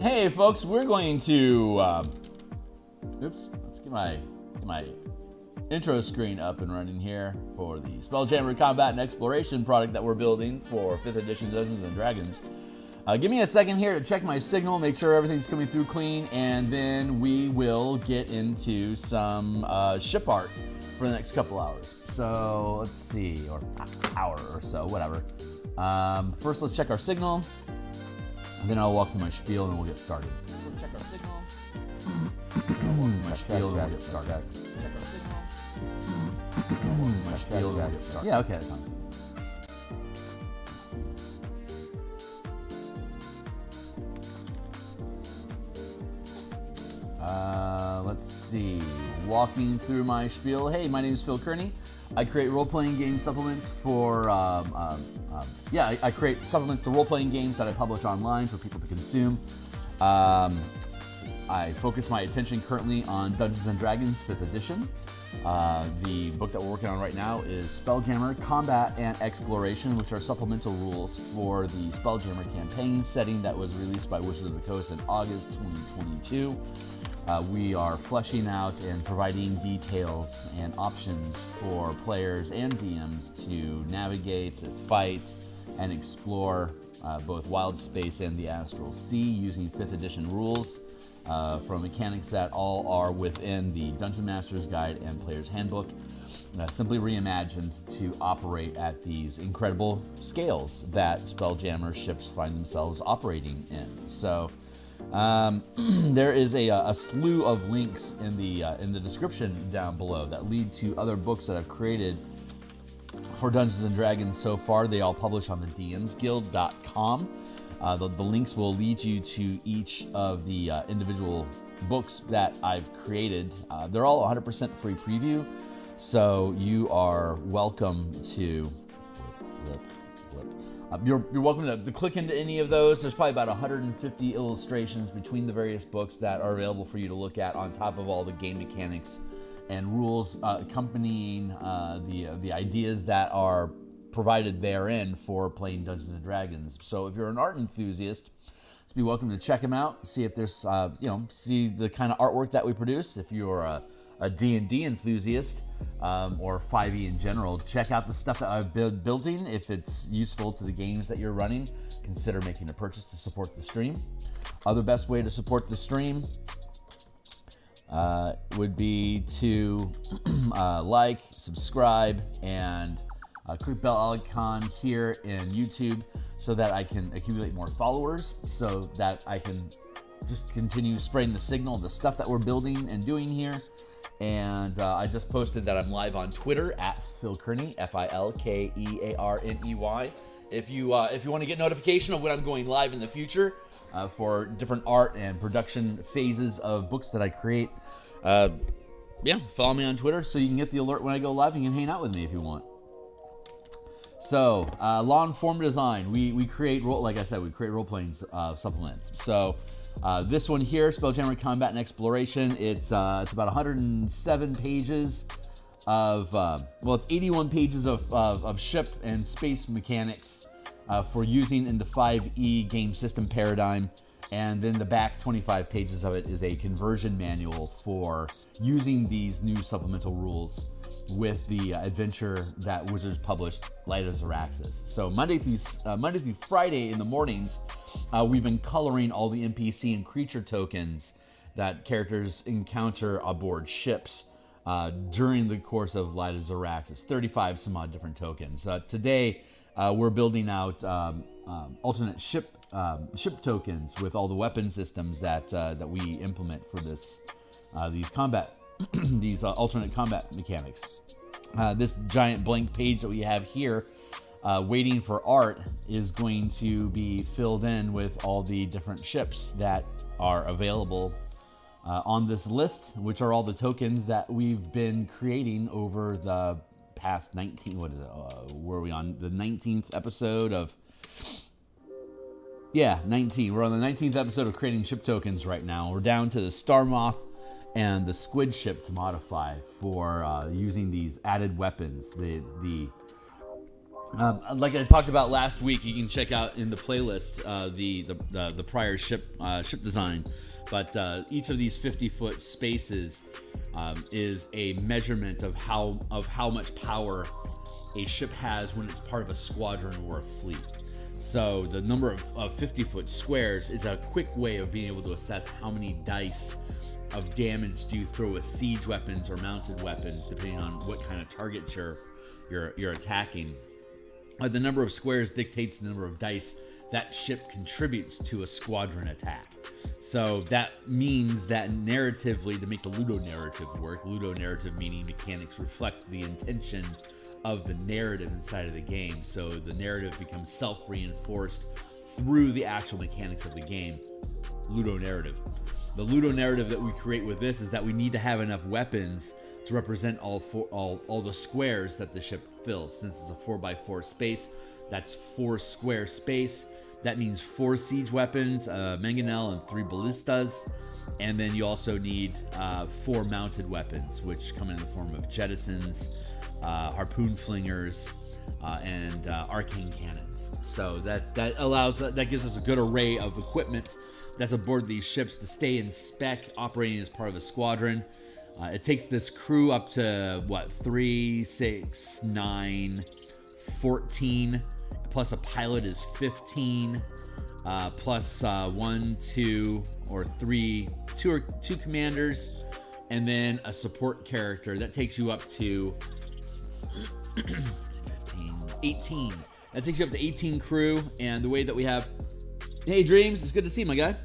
Hey folks, we're going to, let's get my intro screen up and running here for the Spelljammer Combat and Exploration product that we're building for 5th edition Dungeons & Dragons. Give me a second here to check my signal, make sure everything's coming through clean, and then we will get into some ship art for the next couple hours. So let's see, or hour or so, whatever. First, let's check our signal. And then I'll walk through my spiel and we'll get started. Let's check our signal. My spiel and we'll get started. Check our signal. My spiel and we'll get started. Yeah, okay, that sounds good. Let's see. Walking through my spiel. Hey, my name is Theurgy. I create role-playing game supplements for, I create supplements to role-playing games that I publish online for people to consume. I focus my attention currently on Dungeons & Dragons 5th edition. The book that we're working on right now is Spelljammer, Combat, and Exploration, which are supplemental rules for the Spelljammer campaign setting that was released by Wizards of the Coast in August 2022. We are fleshing out and providing details and options for players and DMs to navigate, fight, and explore both Wild Space and the Astral Sea using 5th edition rules from mechanics that all are within the Dungeon Master's Guide and Player's Handbook, simply reimagined to operate at these incredible scales that Spelljammer ships find themselves operating in. So there is a slew of links in the description down below that lead to other books that I've created for Dungeons & Dragons so far. They all publish on the DMsGuild.com. The links will lead you to each of the individual books that I've created. They're all 100% free preview, so you are welcome to you're welcome to click into any of those. There's probably about 150 illustrations between the various books that are available for you to look at, on top of all the game mechanics and rules accompanying the ideas that are provided therein for playing Dungeons & Dragons. So if you're an art enthusiast, be welcome to check them out, see if there's, see the kind of artwork that we produce. If you're a D&D enthusiast, or 5e in general, check out the stuff that I've been building. If it's useful to the games that you're running, consider making a purchase to support the stream. Other best way to support the stream would be to like, subscribe, and click bell icon here in YouTube so that I can accumulate more followers, so that I can just continue spreading the signal of the stuff that we're building and doing here. And I just posted that I'm live on Twitter at Filkearney, Filkearney. If you want to get notification of when I'm going live in the future for different art and production phases of books that I create, follow me on Twitter so you can get the alert when I go live and you can hang out with me if you want. So, law-informed design. We create role-playing supplements. So, this one here, Spelljammer Combat and Exploration, it's about 107 pages of, it's 81 pages of ship and space mechanics for using in the 5e game system paradigm. And then the back 25 pages of it is a conversion manual for using these new supplemental rules with the adventure that Wizards published, Light of Xeraxis. So Monday through Friday in the mornings, we've been coloring all the NPC and creature tokens that characters encounter aboard ships during the course of Light of Xeraxis. 35 some odd different tokens. Today, we're building out alternate ship tokens with all the weapon systems that we implement for these combat these alternate combat mechanics. This giant blank page that we have here waiting for art is going to be filled in with all the different ships that are available on this list, which are all the tokens that we've been creating over the past 19, were we on the 19th episode of, 19. We're on the 19th episode of creating ship tokens right now. We're down to the Star Moth and the Squid ship to modify for using these added weapons. The Like I talked about last week, you can check out in the playlist the prior ship design. But each of these 50-foot spaces is a measurement of how much power a ship has when it's part of a squadron or a fleet. So the number of 50-foot squares is a quick way of being able to assess how many dice of damage do you throw with siege weapons or mounted weapons, depending on what kind of targets you're attacking. The number of squares dictates the number of dice that ship contributes to a squadron attack. So that means that narratively, to make the ludonarrative work, ludonarrative meaning mechanics reflect the intention of the narrative inside of the game. So the narrative becomes self-reinforced through the actual mechanics of the game. Ludonarrative. The ludonarrative that we create with this is that we need to have enough weapons to represent all the squares that the ship fills. Since it's a 4x4 space, that's 4 square space. That means 4 siege weapons, mangonel, and 3 ballistas. And then you also need 4 mounted weapons, which come in the form of jettisons, harpoon flingers, and arcane cannons. So that gives us a good array of equipment that's aboard these ships to stay in spec, operating as part of a squadron. It takes this crew up to, 3, 6, 9, 14, plus a pilot is 15, plus 1, 2, or 3, 2 commanders, and then a support character. That takes you up to 15, 18. That takes you up to 18 crew, and the way that we have... Hey, Dreams, it's good to see you, my guy.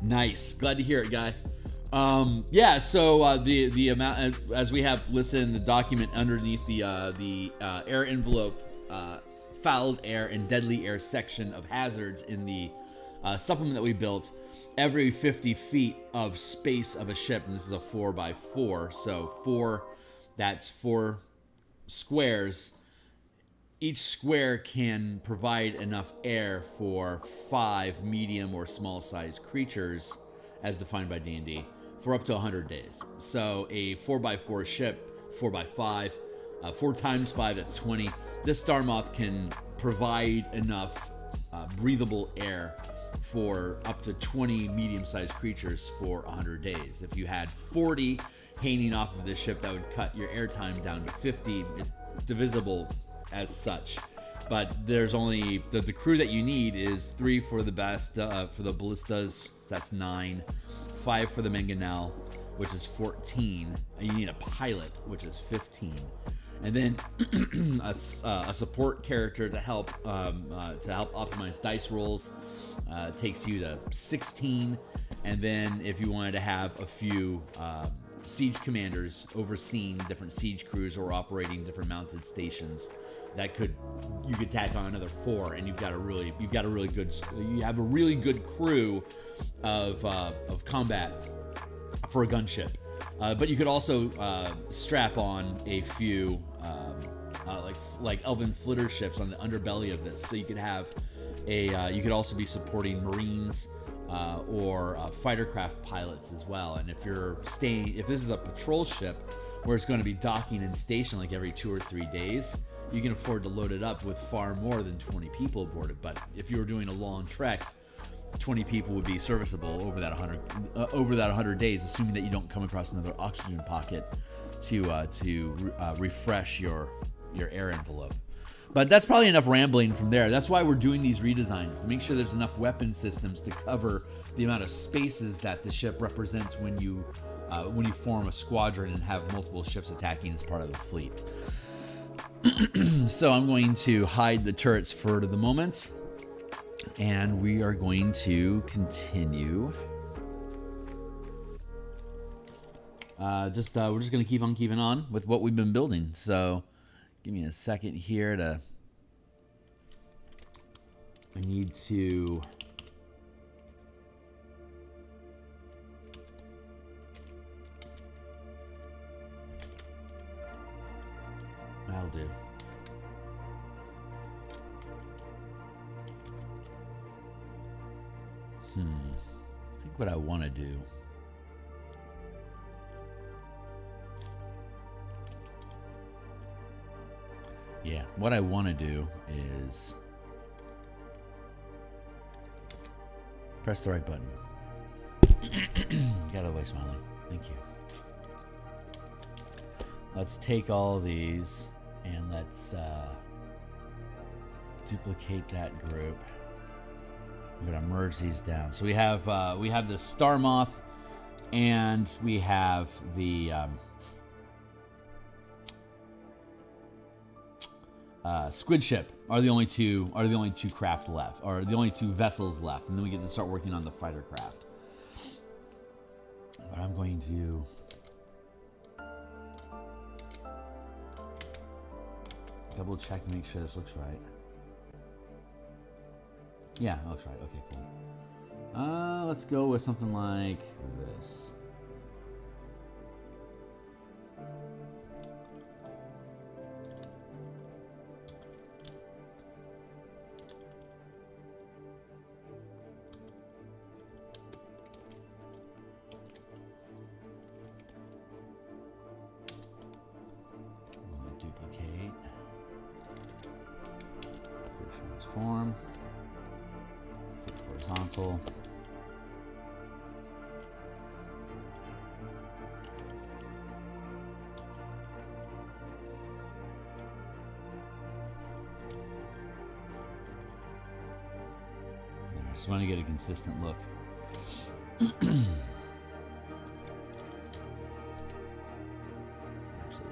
Nice. Glad to hear it, guy. So the amount, as we have listed in the document underneath the air envelope, fouled air and deadly air section of hazards in the supplement that we built, every 50 feet of space of a ship, and this is a 4x4, so that's 4 squares. Each square can provide enough air for 5 medium or small sized creatures, as defined by D&D, for up to 100 days. So a 4x4 ship, 4x5, 4 times 5, that's 20. This Star Moth can provide enough breathable air for up to 20 medium-sized creatures for 100 days. If you had 40 hanging off of this ship, that would cut your airtime down to 50. It's divisible as such. But there's only... The crew that you need is 3 for the best, for the ballistas, so that's 9. 5 for the mangonel, which is 14. And you need a pilot, which is 15. And then a support character to help optimize dice rolls takes you to 16. And then if you wanted to have a few siege commanders overseeing different siege crews or operating different mounted stations, you could tack on another 4, and you have a really good crew of combat for a gunship. But you could also strap on a few like elven flitter ships on the underbelly of this. So you could have you could also be supporting Marines or fighter craft pilots as well. And if this is a patrol ship where it's going to be docking and stationed like every 2 or 3 days, you can afford to load it up with far more than 20 people aboard it. But if you were doing a long trek, 20 people would be serviceable over that 100 days, assuming that you don't come across another oxygen pocket to refresh your air envelope. But that's probably enough rambling from there. That's why we're doing these redesigns, to make sure there's enough weapon systems to cover the amount of spaces that the ship represents when you form a squadron and have multiple ships attacking as part of the fleet. So I'm going to hide the turrets for the moment, and we are going to continue. We're just going to keep on keeping on with what we've been building. So give me a second here I need to... That'll do. I think what I want to do... Yeah, what I want to do is press the right button. Get out of the way, Smiley. Thank you. Let's take all of these and let's duplicate that group. We're gonna merge these down. So we have the Star Moth, and we have the Squid Ship are the only two craft left, or the only two vessels left, and then we get to start working on the fighter craft. But I'm going to double check to make sure this looks right. Yeah, it looks right. Okay, cool. Let's go with something like this. Duplicate. Transform. Flip horizontal. I just want to get a consistent look.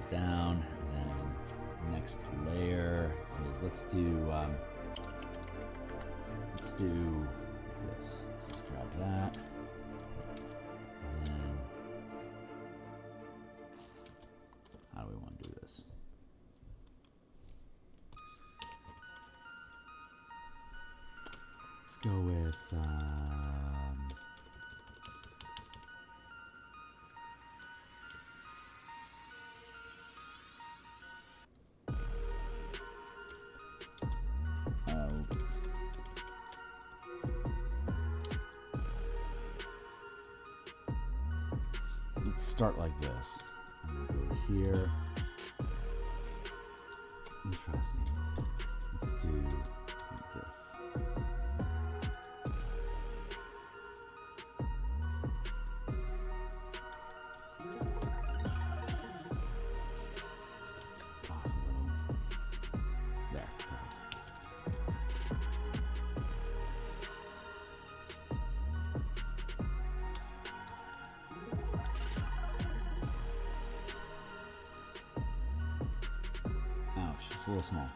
Down, and then next layer is let's do this. Let's just grab that, and then how do we want to do this? Let's go with let's start like this. I'm gonna go here. Interesting. Let's do like this. It's a little small.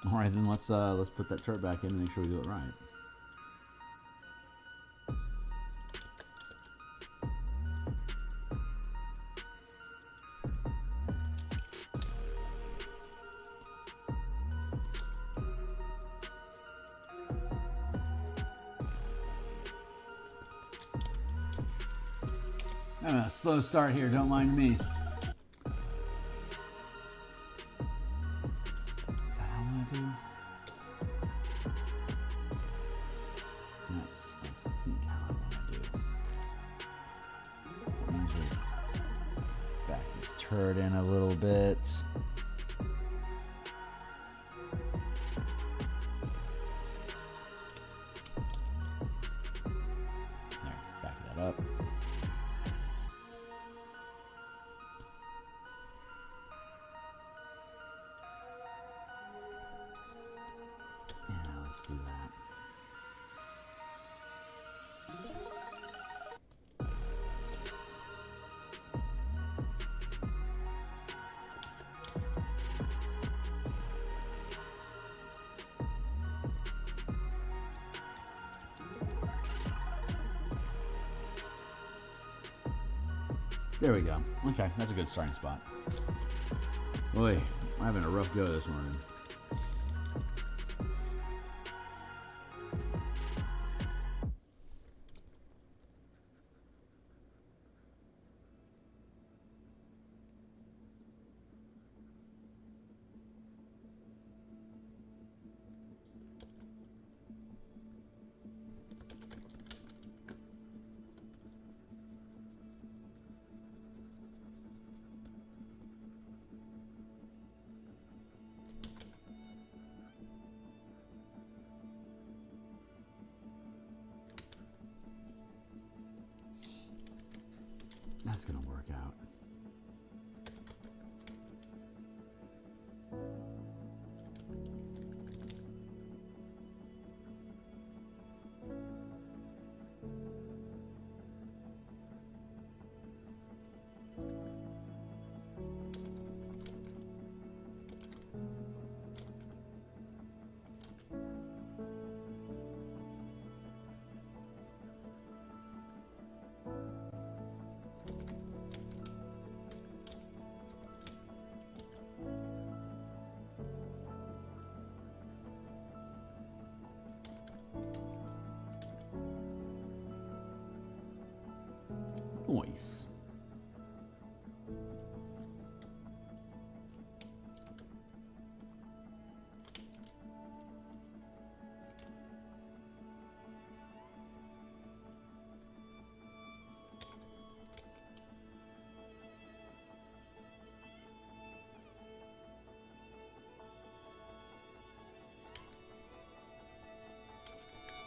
All right, then let's put that turret back in and make sure we do it right. Slow start here, don't mind me. Is that how I want to do? That's, I think, how I want to do. That means we back this turret in a little bit. There, back that up. Let's do that. There we go. Okay, that's a good starting spot. Boy, I'm having a rough go this morning. That's gonna work out. Nice.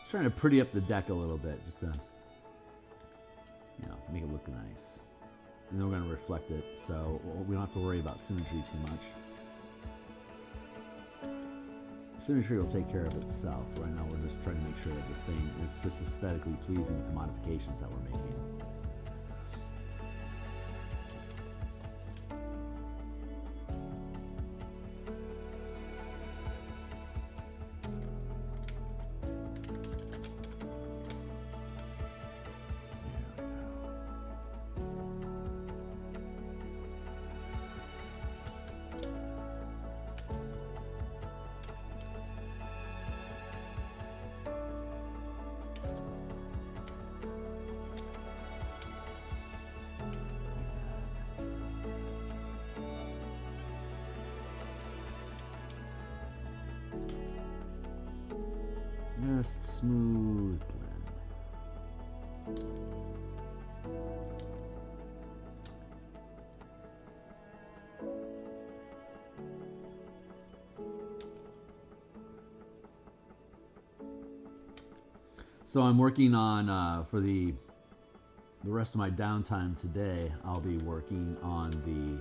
Just trying to pretty up the deck a little bit, just to, you know, make it look nice. And then we're going to reflect it, so we don't have to worry about symmetry too much. Symmetry will take care of itself. Right now we're just trying to make sure that the thing, it's just aesthetically pleasing with the modifications that we're making. Just smooth blend. So I'm working on, for the rest of my downtime today, I'll be working on the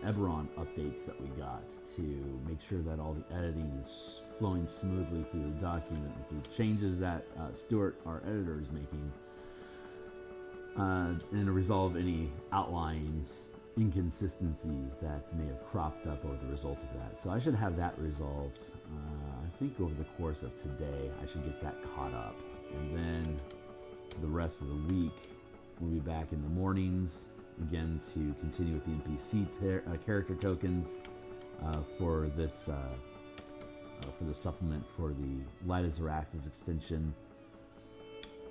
Eberron updates that we got to make sure that all the editing is flowing smoothly through the document with the changes that Stuart, our editor, is making, and to resolve any outlying inconsistencies that may have cropped up over the result of that. So I should have that resolved, I think over the course of today. I should get that caught up. And then the rest of the week, we'll be back in the mornings again to continue with the NPC character tokens for this for the supplement for the Light as Araxis extension,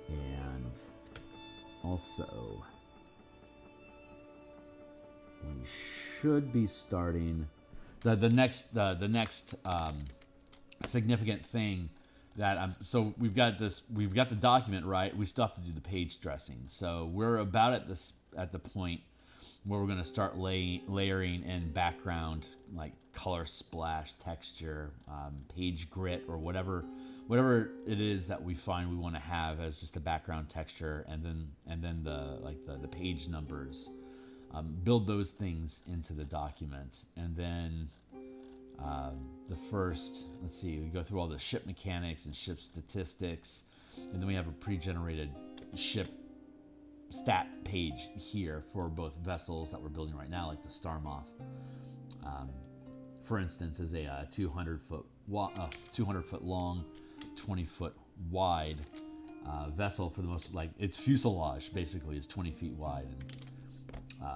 and also we should be starting the next significant thing that so we've got the document, right? We still have to do the page dressing. So we're about at the point where we're going to start layering in background, like color splash, texture, page grit, or whatever it is that we find we want to have as just a background texture, and then the page numbers. Build those things into the document, and then the first, let's see, we go through all the ship mechanics and ship statistics, and then we have a pre-generated ship stat page here for both vessels that we're building right now, like the Star Moth. For instance, is a 200 foot long, 20 foot wide vessel. For the most, like, its fuselage basically is 20 feet wide and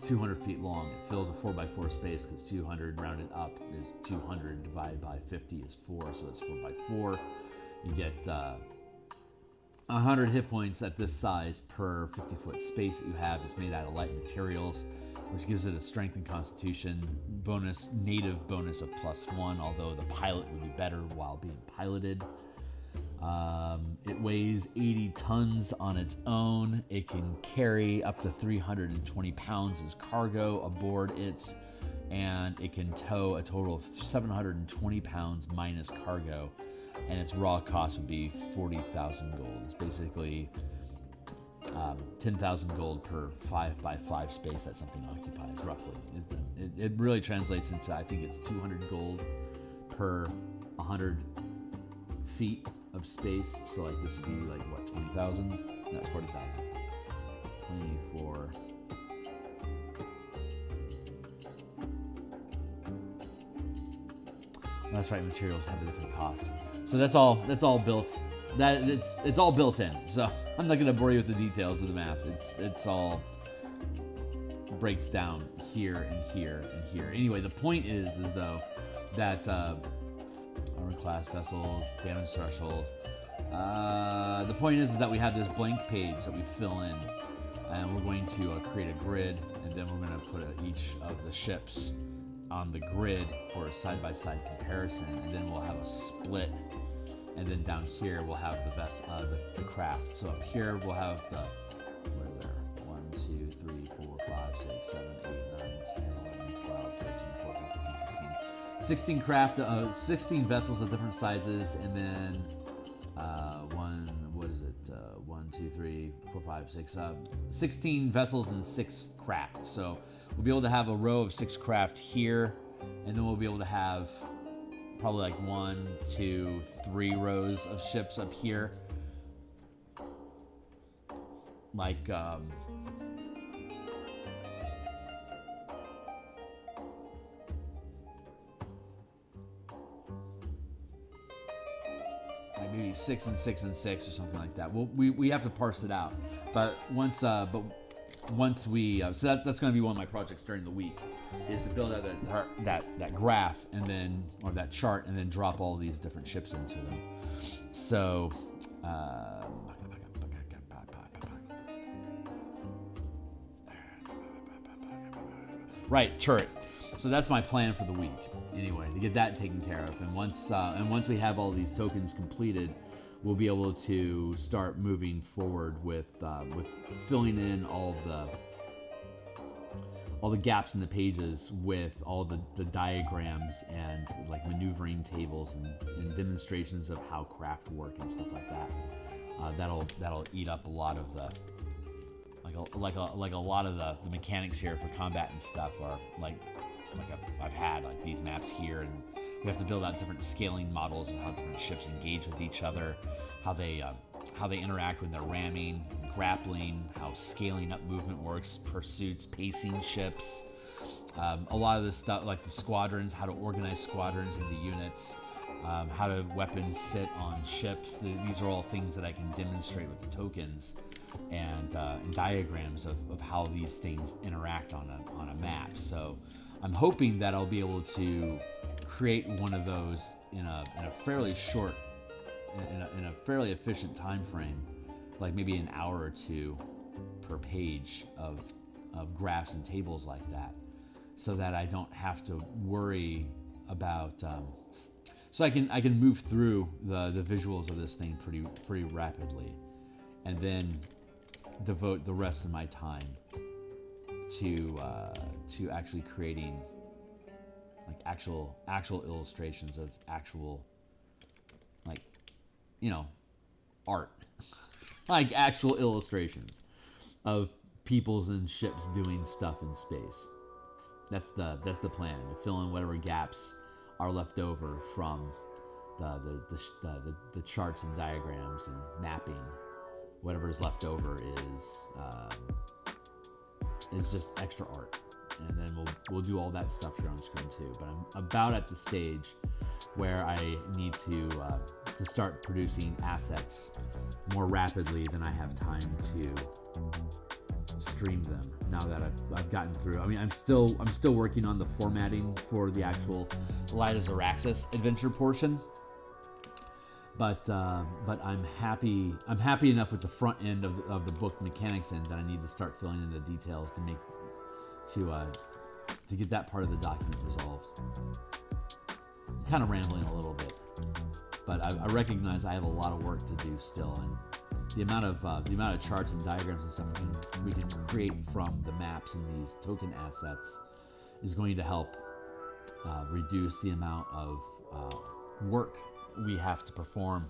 200 feet long. It fills a 4x4 space because 200 rounded up is 200 divided by 50 is 4, so it's 4x4. You get 100 hit points at this size per 50-foot space that you have. It's made out of light materials, which gives it a strength and constitution bonus, native bonus of +1, although the pilot would be better while being piloted. It weighs 80 tons on its own. It can carry up to 320 pounds as cargo aboard it, and it can tow a total of 720 pounds minus cargo, and its raw cost would be 40,000 gold. It's basically 10,000 gold per 5x5 space that something occupies, roughly. It really translates into, I think it's 200 gold per 100 feet of space. So like this would be like what, 20,000? That's 40,000. 24. That's right. Materials have a different cost. So that's all built. It's all built in. So I'm not gonna bore you with the details of the math. It's all breaks down here and here and here. Anyway, the point is though that armor class, vessel, damage threshold. The point is that we have this blank page that we fill in, and we're going to create a grid, and then we're going to put each of the ships on the grid for a side-by-side comparison, and then we'll have a split, and then down here we'll have the craft. So up here we'll have the, what is there? 1, 2, 3, 4, 5, 6, 7, 8, 9, 10, 11, 12, 13, 14, 15, 16 craft, 16 vessels of different sizes, and then 16 vessels and 6 craft. So we'll be able to have a row of 6 craft here, and then we'll be able to have probably like 1, 2, 3 rows of ships up here. Like maybe 6 and 6 and 6 or something like that. We have to parse it out, but once we so that's going to be one of my projects during the week, is to build out that graph, and then, or that chart, and then drop all these different ships into them. So right, turret. So that's my plan for the week. Anyway, to get that taken care of, and once we have all these tokens completed, we'll be able to start moving forward with filling in all the gaps in the pages with all the diagrams and like maneuvering tables and demonstrations of how craft work and stuff like that. That'll eat up a lot of the like a lot of the mechanics here for combat and stuff are I've had like these maps here, and we have to build out different scaling models of how different ships engage with each other, how they interact when they're ramming, grappling, how scaling up movement works, pursuits, pacing ships, a lot of this stuff like the squadrons, how to organize squadrons into units, how do weapons sit on ships. These are all things that I can demonstrate with the tokens, and diagrams of how these things interact on a map. So I'm hoping that I'll be able to create one of those in a fairly short, in a fairly efficient time frame, like maybe an hour or two per page of graphs and tables like that, so that I don't have to worry about. So I can move through the visuals of this thing pretty rapidly, and then devote the rest of my time to actually creating like actual illustrations of actual, like, art, like actual illustrations of peoples and ships doing stuff in space. That's the plan, to fill in whatever gaps are left over from the charts and diagrams and mapping. Whatever is left over is just extra art, and then we'll do all that stuff here on screen too. But I'm about at the stage where I need to start producing assets more rapidly than I have time to stream them. Now that I've gotten through, I mean, I'm still working on the formatting for the actual Light of Xeraxis adventure portion. But I'm happy enough with the front end of the book mechanics end that I need to start filling in the details to get that part of the document resolved. I'm kind of rambling a little bit, but I recognize I have a lot of work to do still, and the amount of charts and diagrams and stuff we can create from the maps and these token assets is going to help reduce the amount of work we have to perform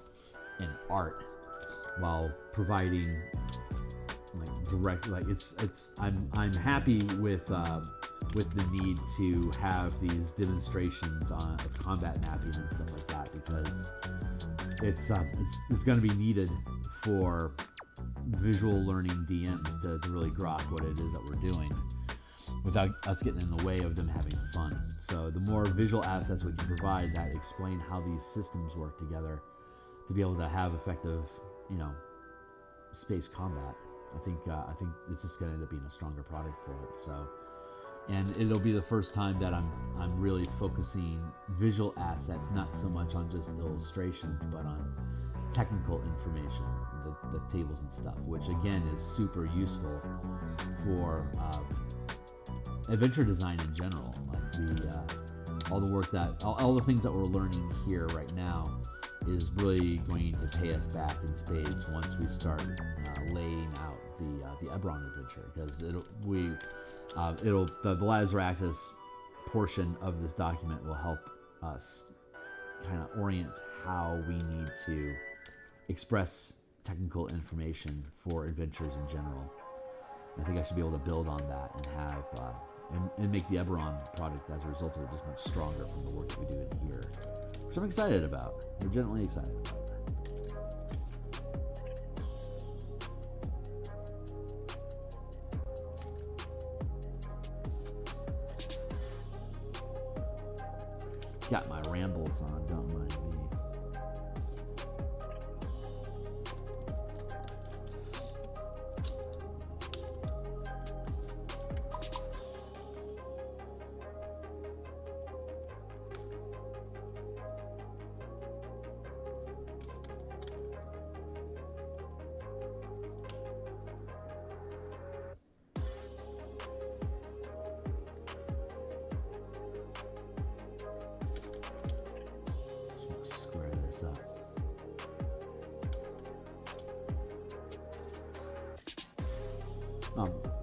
in art, while providing like direct, like I'm happy with the need to have these demonstrations of combat mapping and stuff like that, because it's going to be needed for visual learning DMs to really grok what it is that we're doing without us getting in the way of them having fun. So the more visual assets we can provide that explain how these systems work together to be able to have effective, space combat, I think it's just going to end up being a stronger product for it. So, and it'll be the first time that I'm really focusing visual assets, not so much on just illustrations, but on technical information, the tables and stuff, which again is super useful for adventure design in general. Like all the work that all the things that we're learning here right now is really going to pay us back in spades once we start laying out the Eberron adventure, because the Lazaractus portion of this document will help us kind of orient how we need to express technical information for adventures in general. I think I should be able to build on that and have and make the Eberron product as a result of it just much stronger from the work that we do in here, which I'm excited about. I'm genuinely excited about. Got my rambles on, don't mind me.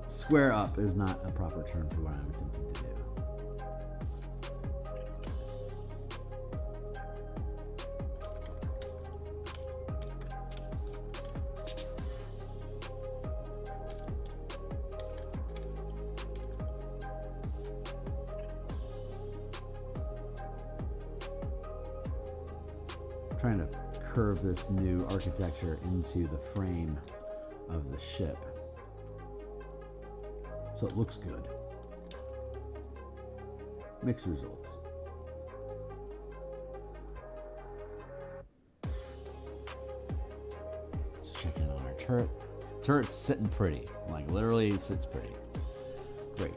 Square up is not a proper term for what I'm attempting to do. I'm trying to curve this new architecture into the frame of the ship, so it looks good. Mixed results. Let's check in on our turret. Turret's sitting pretty. Like literally sits pretty. Great.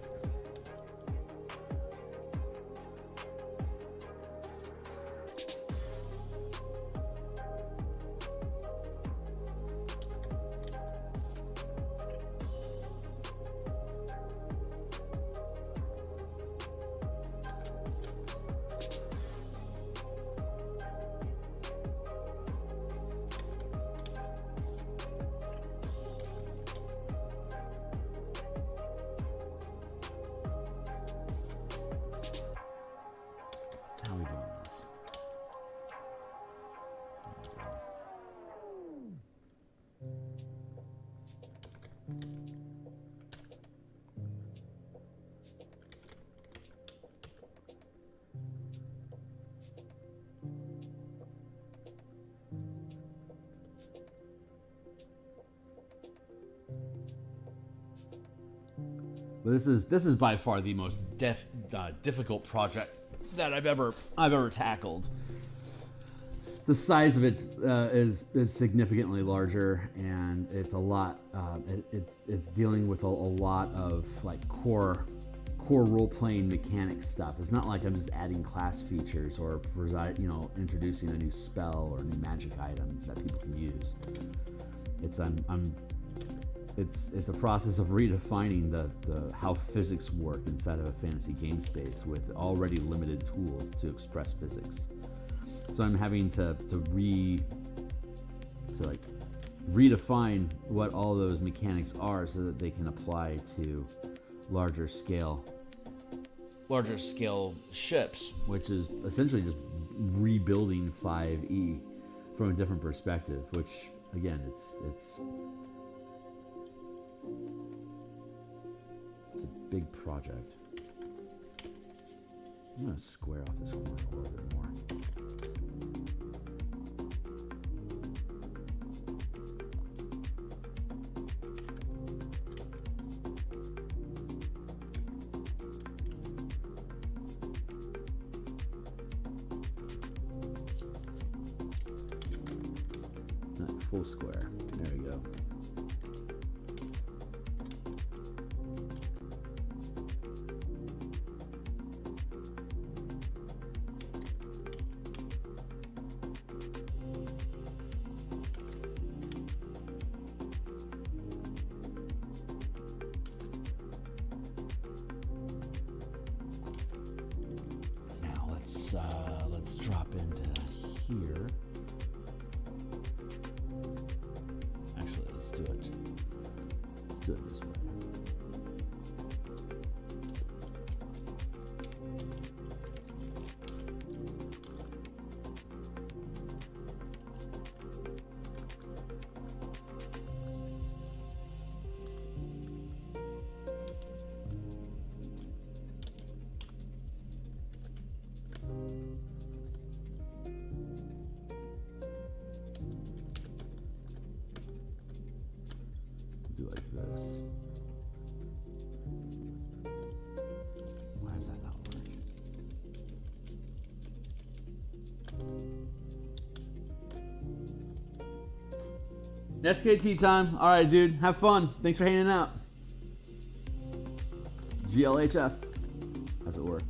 How are we doing this? But this is by far the most difficult project that I've ever tackled. The size of it is significantly larger, and it's a lot. It's dealing with a lot of like core role-playing mechanic stuff. It's not like I'm just adding class features or introducing a new spell or a new magic item that people can use. It's a process of redefining the how physics work inside of a fantasy game space with already limited tools to express physics. So I'm having to redefine what all those mechanics are so that they can apply to larger scale ships, which is essentially just rebuilding 5e from a different perspective, which again, it's It's a big project. I'm gonna square off this corner a little bit more. Full square. There we go. Now let's drop into here. Let's do it this way. Do like this. Why does that not work? SKT time. All right, dude. Have fun. Thanks for hanging out. GLHF, as it were.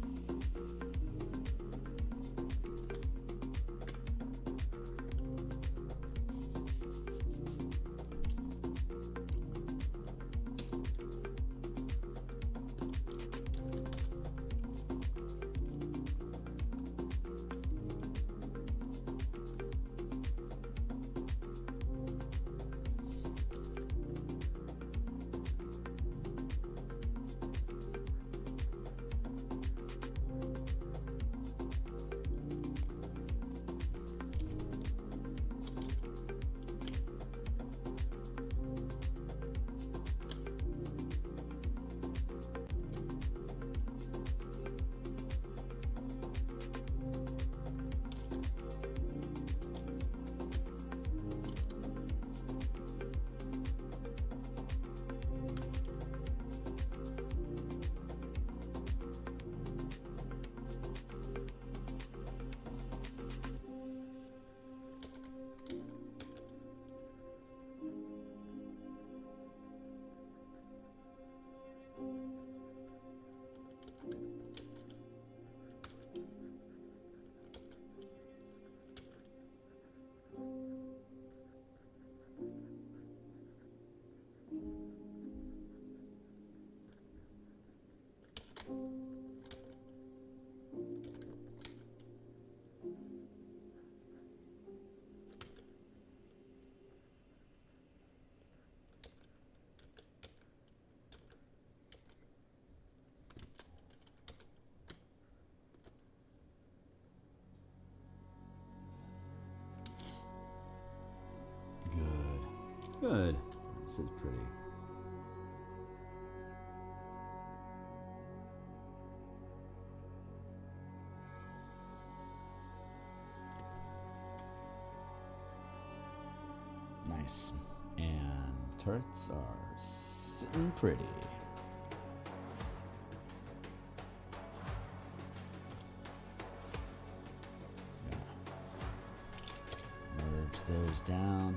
Good. This is pretty. Nice. And turrets are sitting pretty. Merge those down.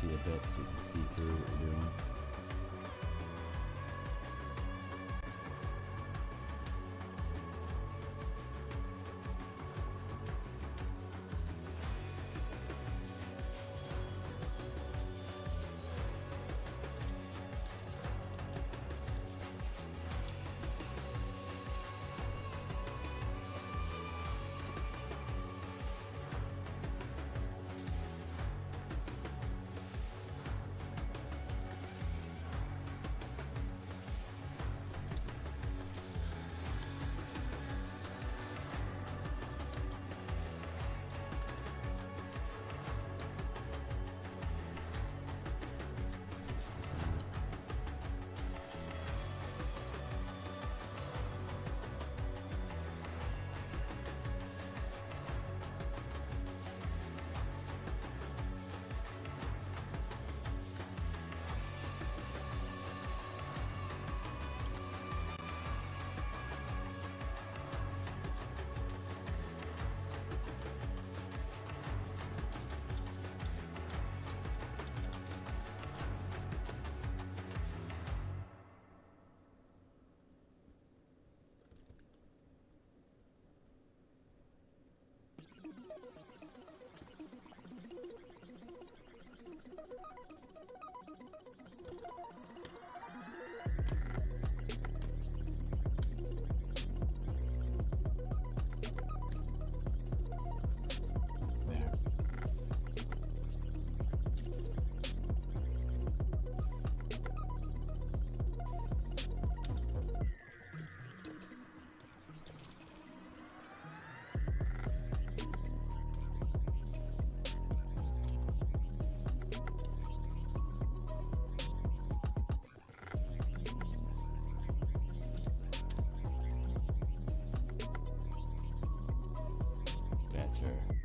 glossy a bit so you can see through what you're doing.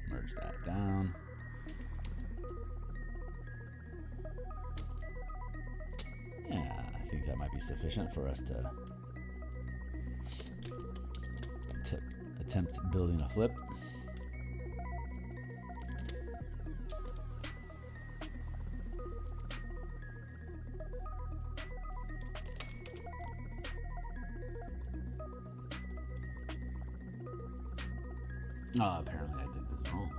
Merge that down. Yeah, I think that might be sufficient for us to attempt building a flip. Oh, apparently I did this wrong.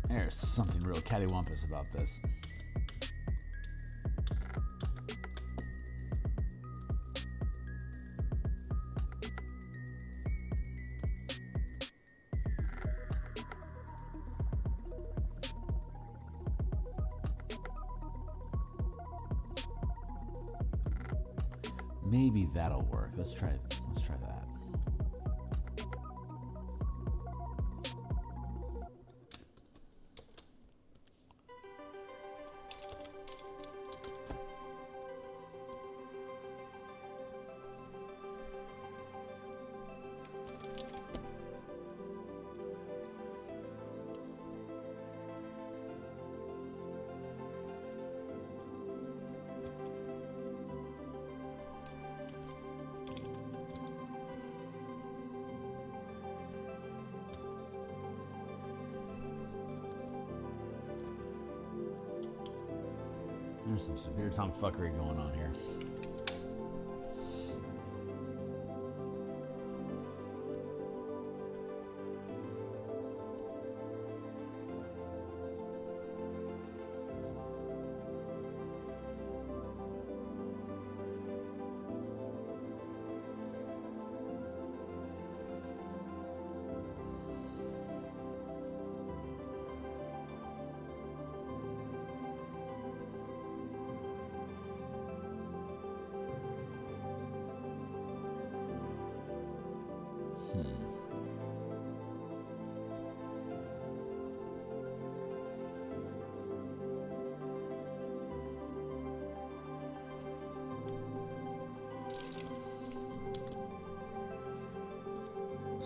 There's something real cattywampus about this. Maybe that'll work. Let's try that. There's some severe tomfuckery going on here.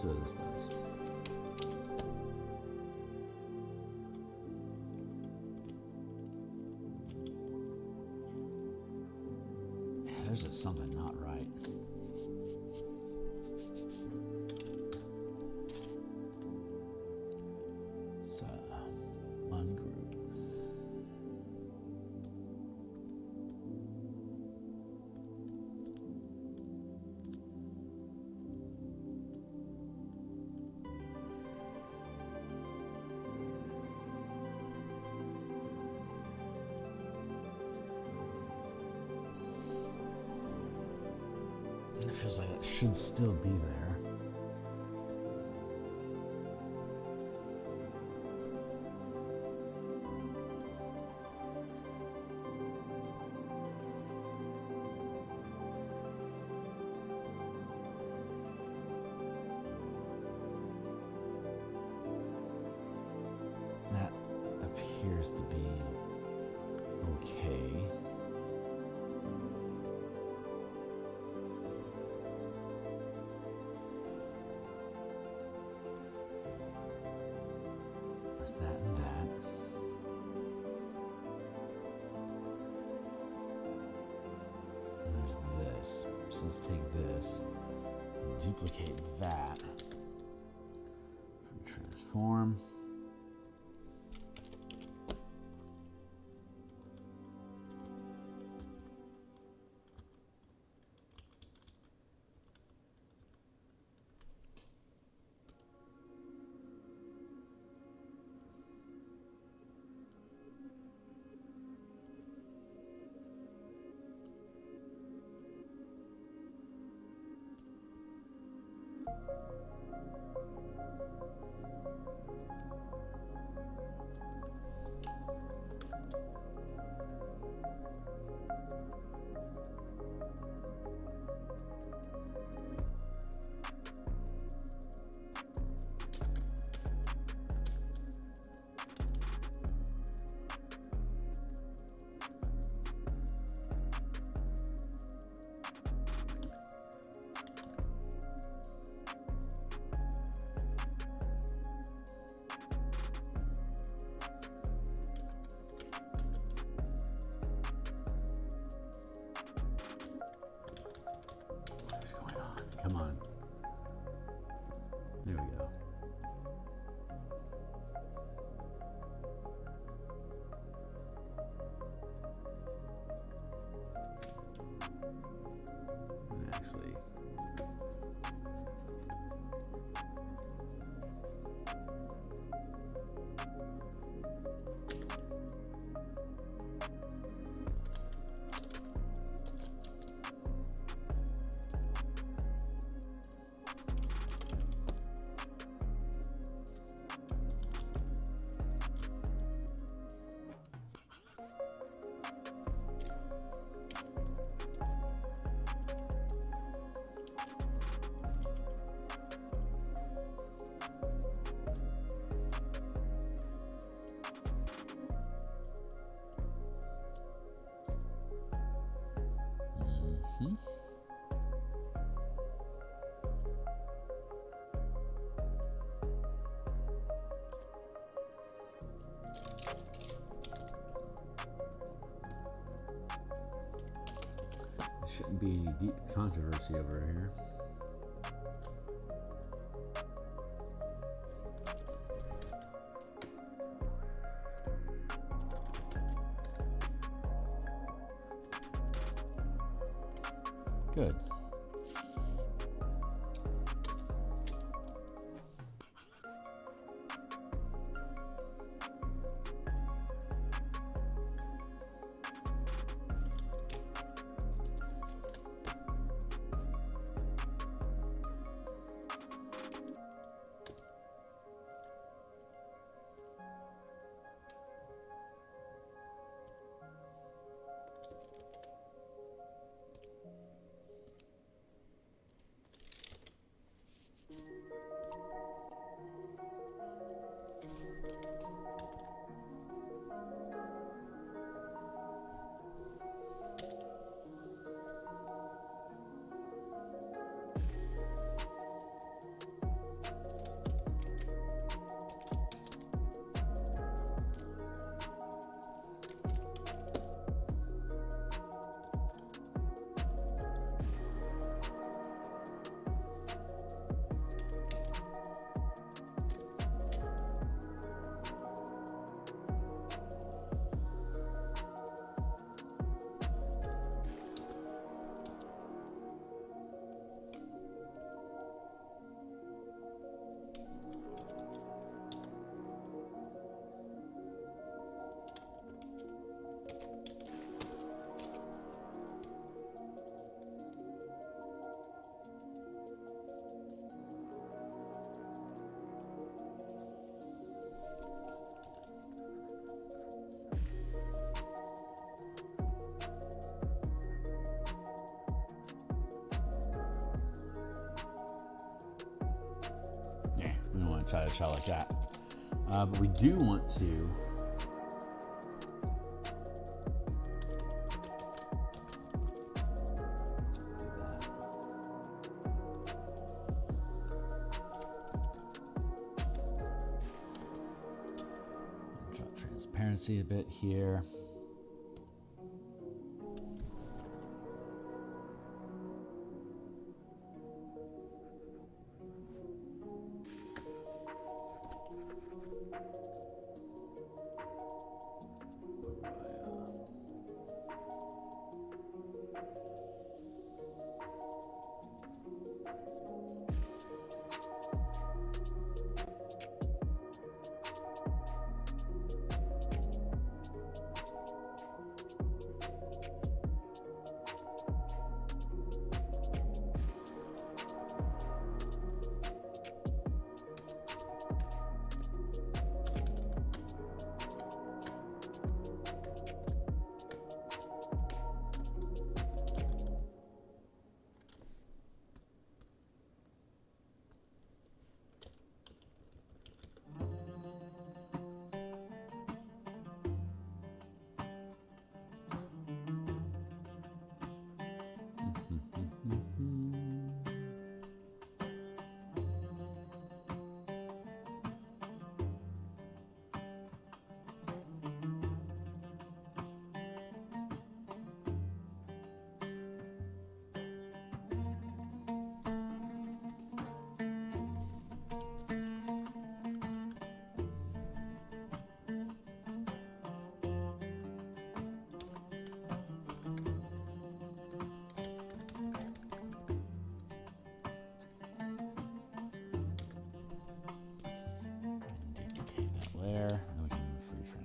So this does. Yeah, there's just something not right. Let's ungroup. It feels like it should still be there. That appears to be okay. That and that. And there's this. So let's take this, duplicate that, transform. Come on. There we go. Actually, shouldn't be any deep controversy over here. Good. try to like that. But we do want to. Drop transparency a bit here.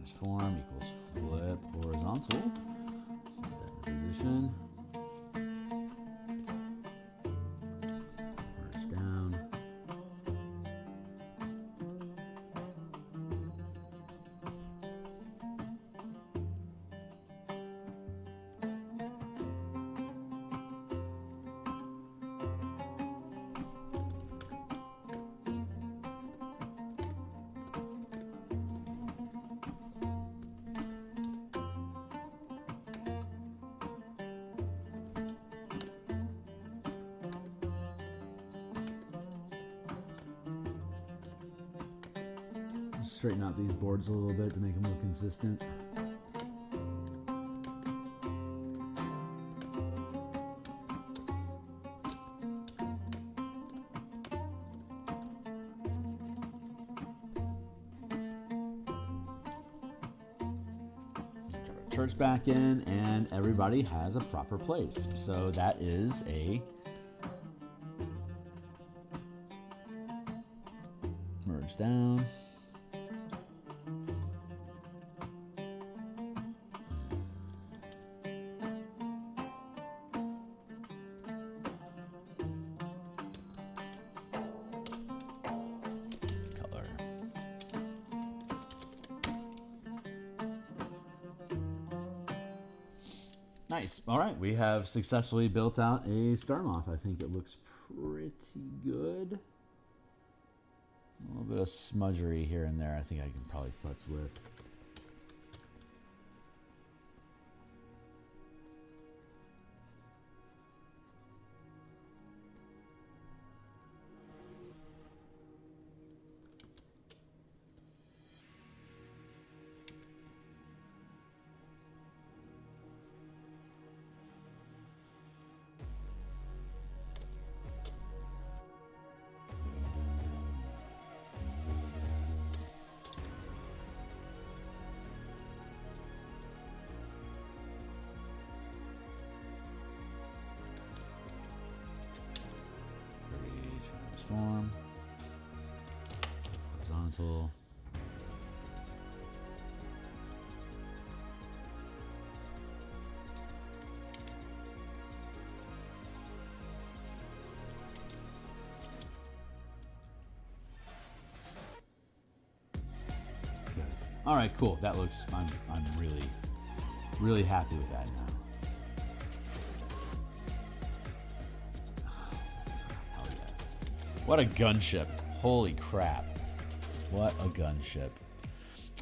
Transform equals flip horizontal. Set that in position. Merge down. Straighten out these boards a little bit to make them more consistent. Church back in, and everybody has a proper place. So that is a merge down. Nice. All right, we have successfully built out a Star Moth. I think it looks pretty good. A little bit of smudgery here and there. I think I can probably futz with. Transform. Horizontal. All right, cool. That looks. I'm really happy with that now. Hell yes. What a gunship! Holy crap! What a gunship.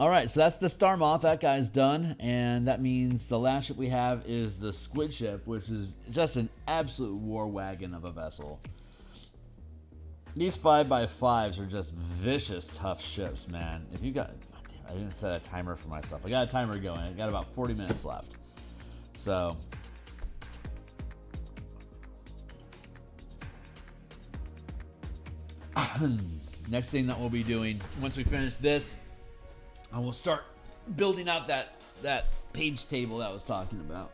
All right, so that's the Star Moth. That guy's done, and that means the last ship we have is the Squid Ship, which is just an absolute war wagon of a vessel. These 5x5s are just vicious, tough ships, man. If you got, I didn't set a timer for myself. I got a timer going. I got about 40 minutes left. So, next thing that we'll be doing once we finish this, I will start building out that page table that I was talking about.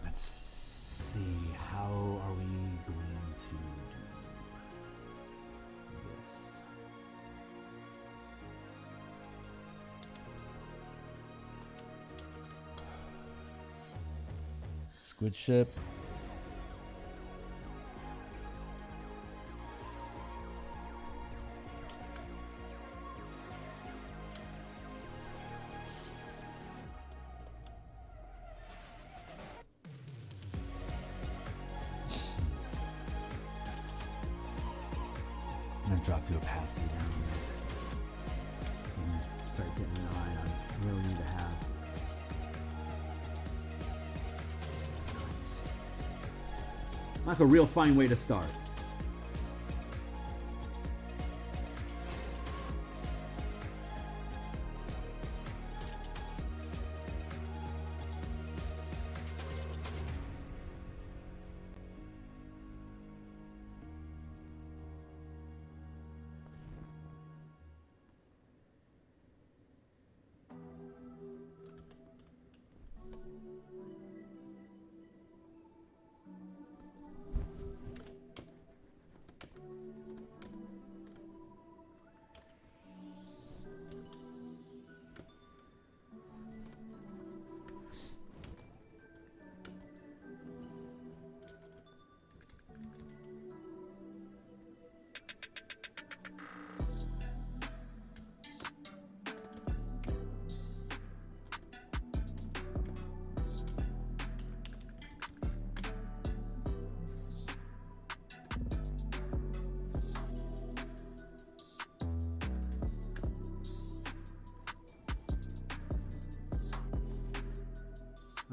Let's see, how are we going to do this? Squid ship. I'm gonna drop through opacity down here. I'm gonna start getting an eye on where we need to have. Nice. That's a real fine way to start.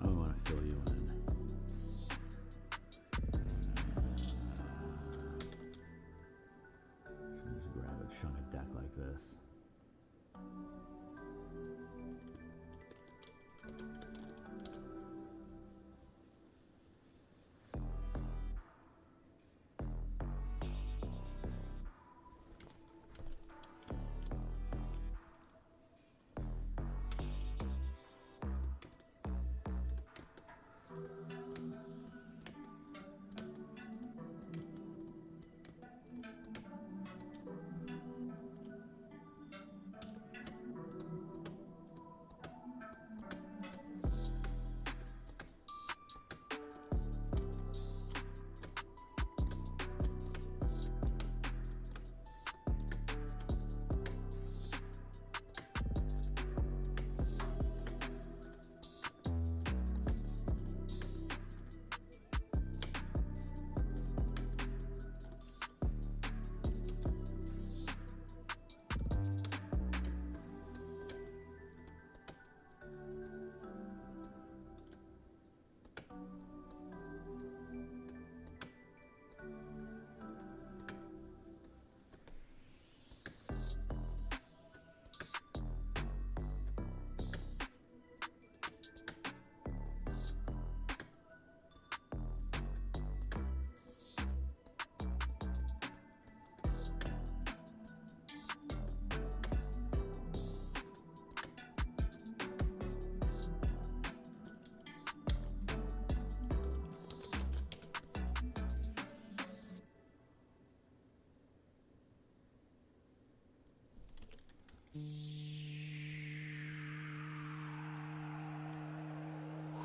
I want to fill you in. Just grab a chunk of deck like this.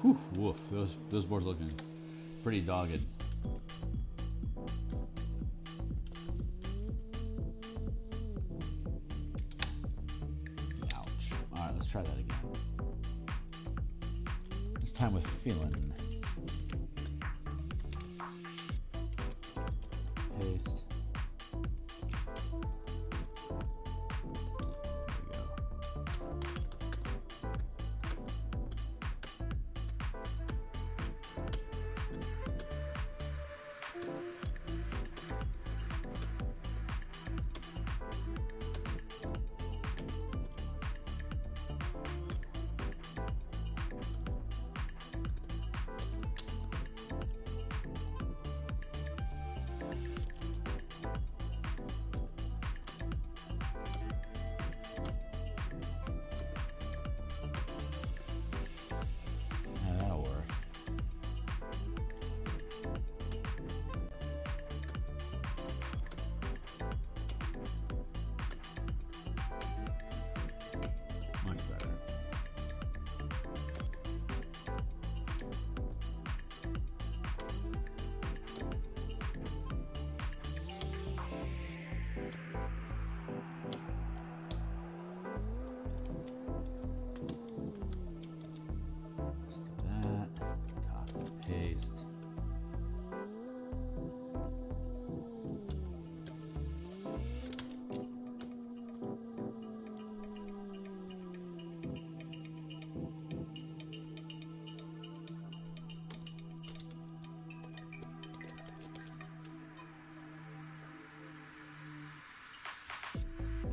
Whew, woof, those boards looking pretty dogged. Ouch. Alright, let's try that again. This time with feeling. paste. That'll work. Much better. Let's do that. Copy, paste.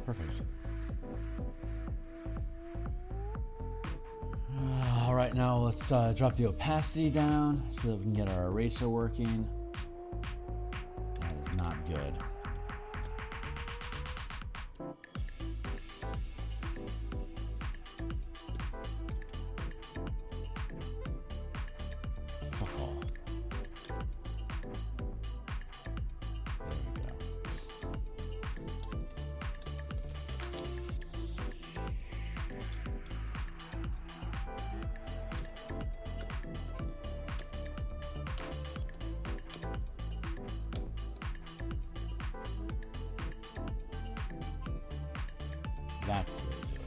Perfect. All right, now let's drop the opacity down so that we can get our eraser working. That is not good. Fuck all. There we go. That's the way to do it.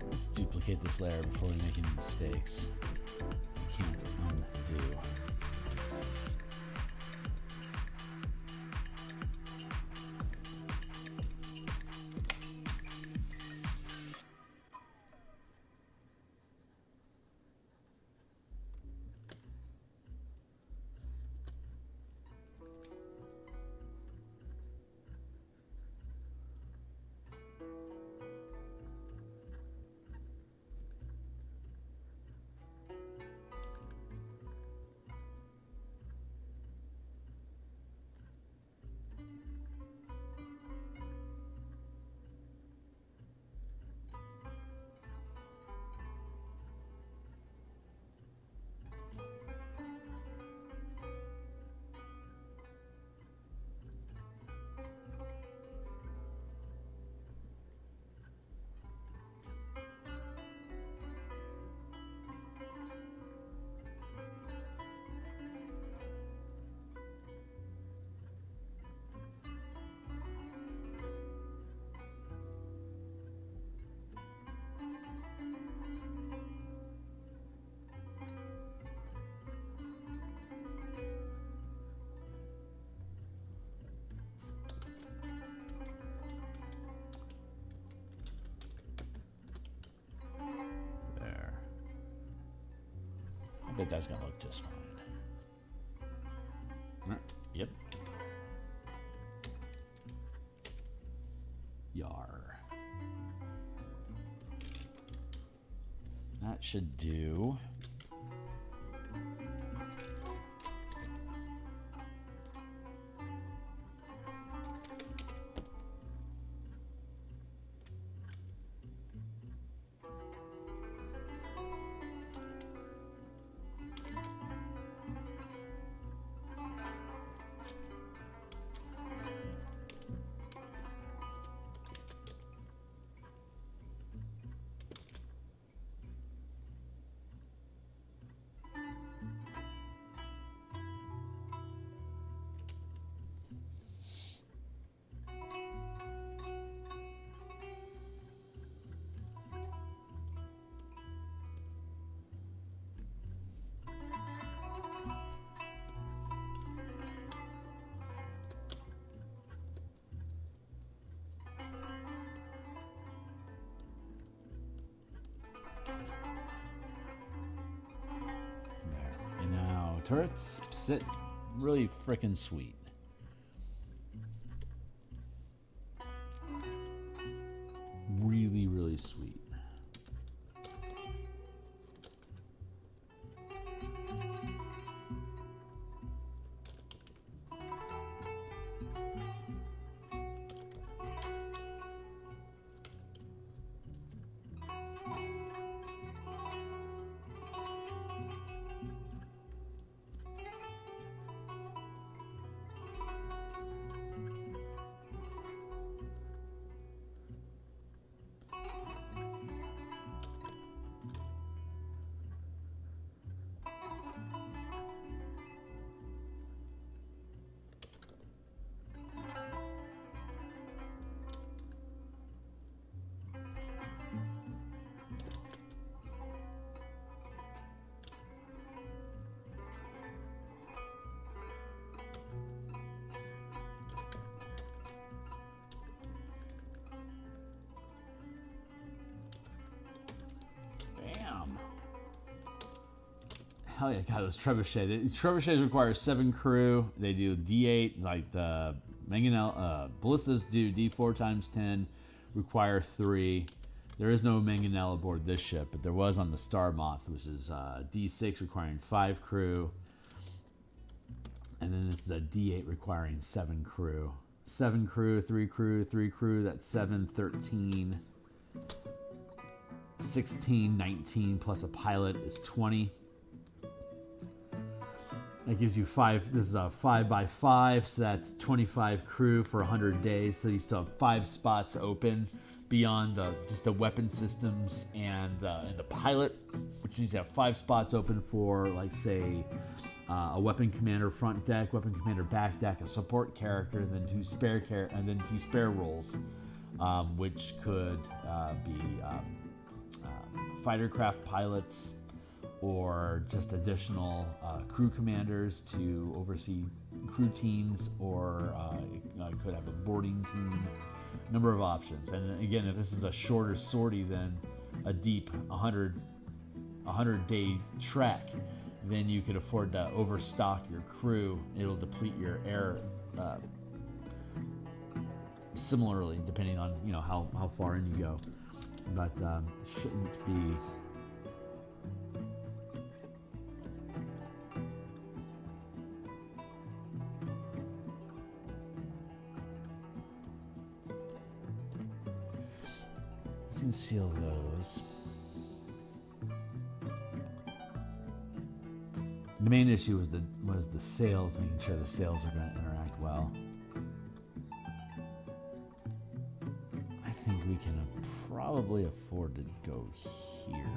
Let's duplicate this layer before we make any mistakes. We can't undo. I bet that's gonna look just fine. Yep. Yar. That should do. turrets sit really freaking sweet. Really, really sweet. Hell yeah, God, those trebuchet. Trebuchets require 7 crew. They do D8, like the mangonel ballistas do D4 times 10, require 3. There is no mangonel aboard this ship, but there was on the Star Moth, which is D6 requiring 5 crew. And then this is a D8 requiring 7 crew. 7 crew, 3 crew, 3 crew, that's 7, 13, 16, 19, plus a pilot is 20. That gives you 5, this is a 5x5, so that's 25 crew for 100 days. So you still have 5 spots open beyond just the weapon systems and the pilot, which means you have 5 spots open for, like, say, a weapon commander front deck, weapon commander back deck, a support character, and then 2 spare roles, which could be fighter craft pilots, or just additional crew commanders to oversee crew teams, or could have a boarding team. Number of options. And again, if this is a shorter sortie than a deep 100-day trek, then you could afford to overstock your crew. It'll deplete your air similarly, depending on how far in you go. But shouldn't be. Conceal those. The main issue was the sails, making sure the sails are going to interact well. I think we can probably afford to go here.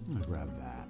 I'm gonna grab that.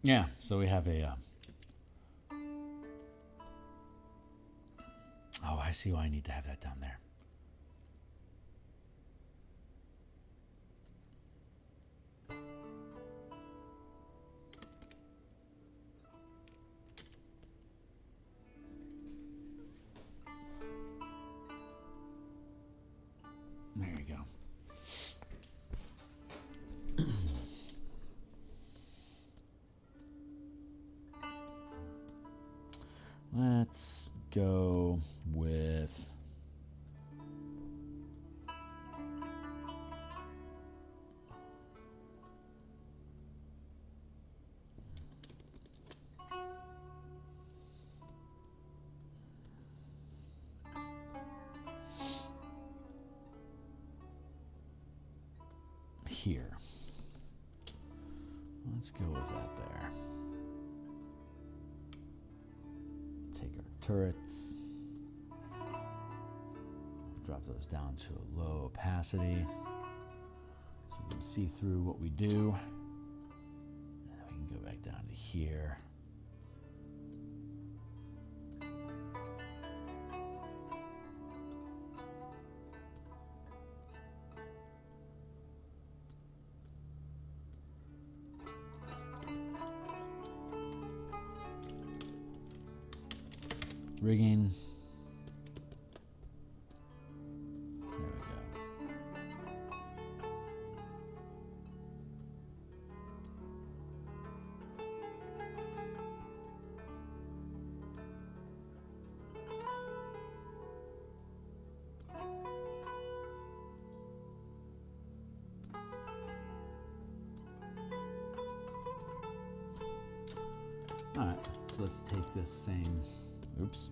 Yeah, so we have a... oh, I see why I need to have that down there. There you go. Let's go with... here. Let's go with that there. Take our turrets. Drop those down to a low opacity so we can see through what we do. And then we can go back down to here. Rigging. There we go. All right, so let's take this same, oops.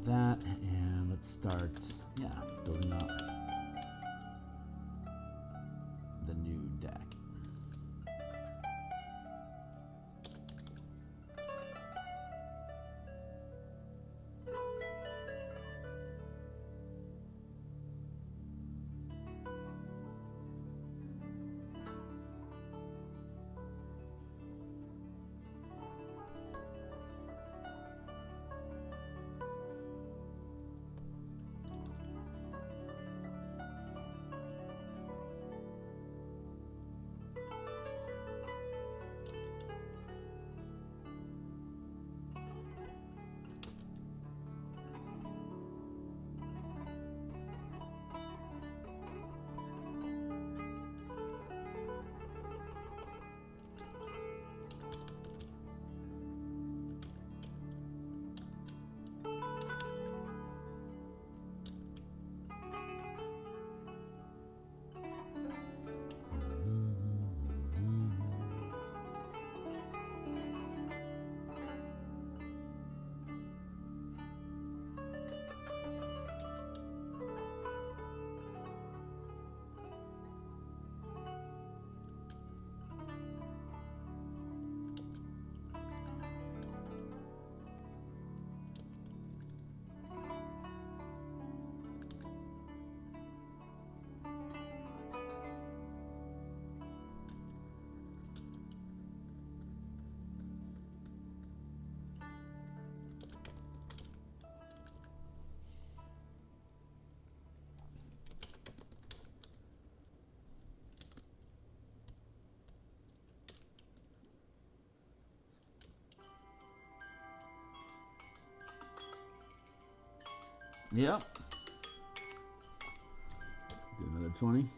That, and let's start, building up the new deck. Yep. Do another 20.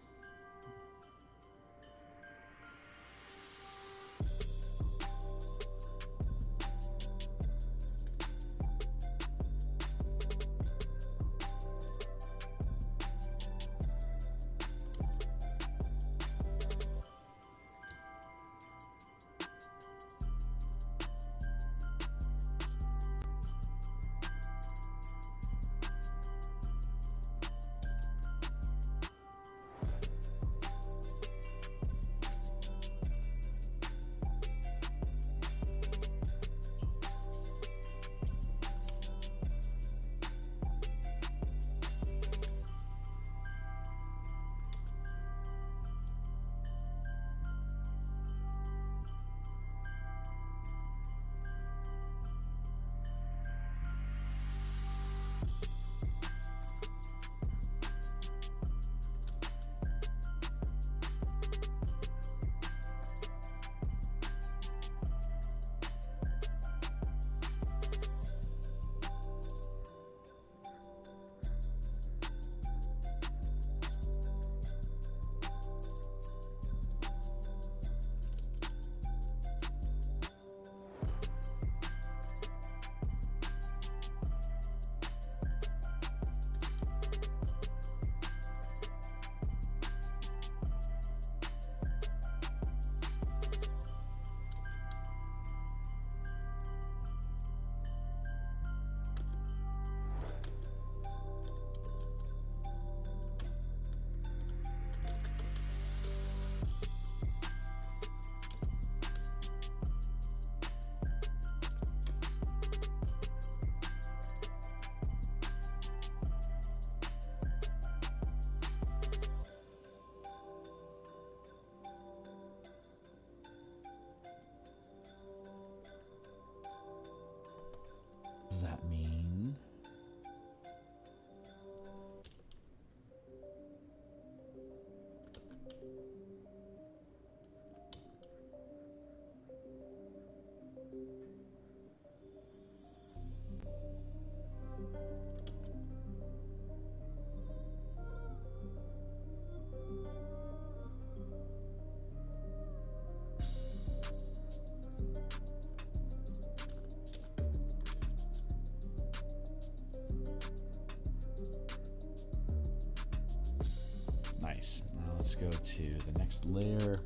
nice. Now let's go to the next layer.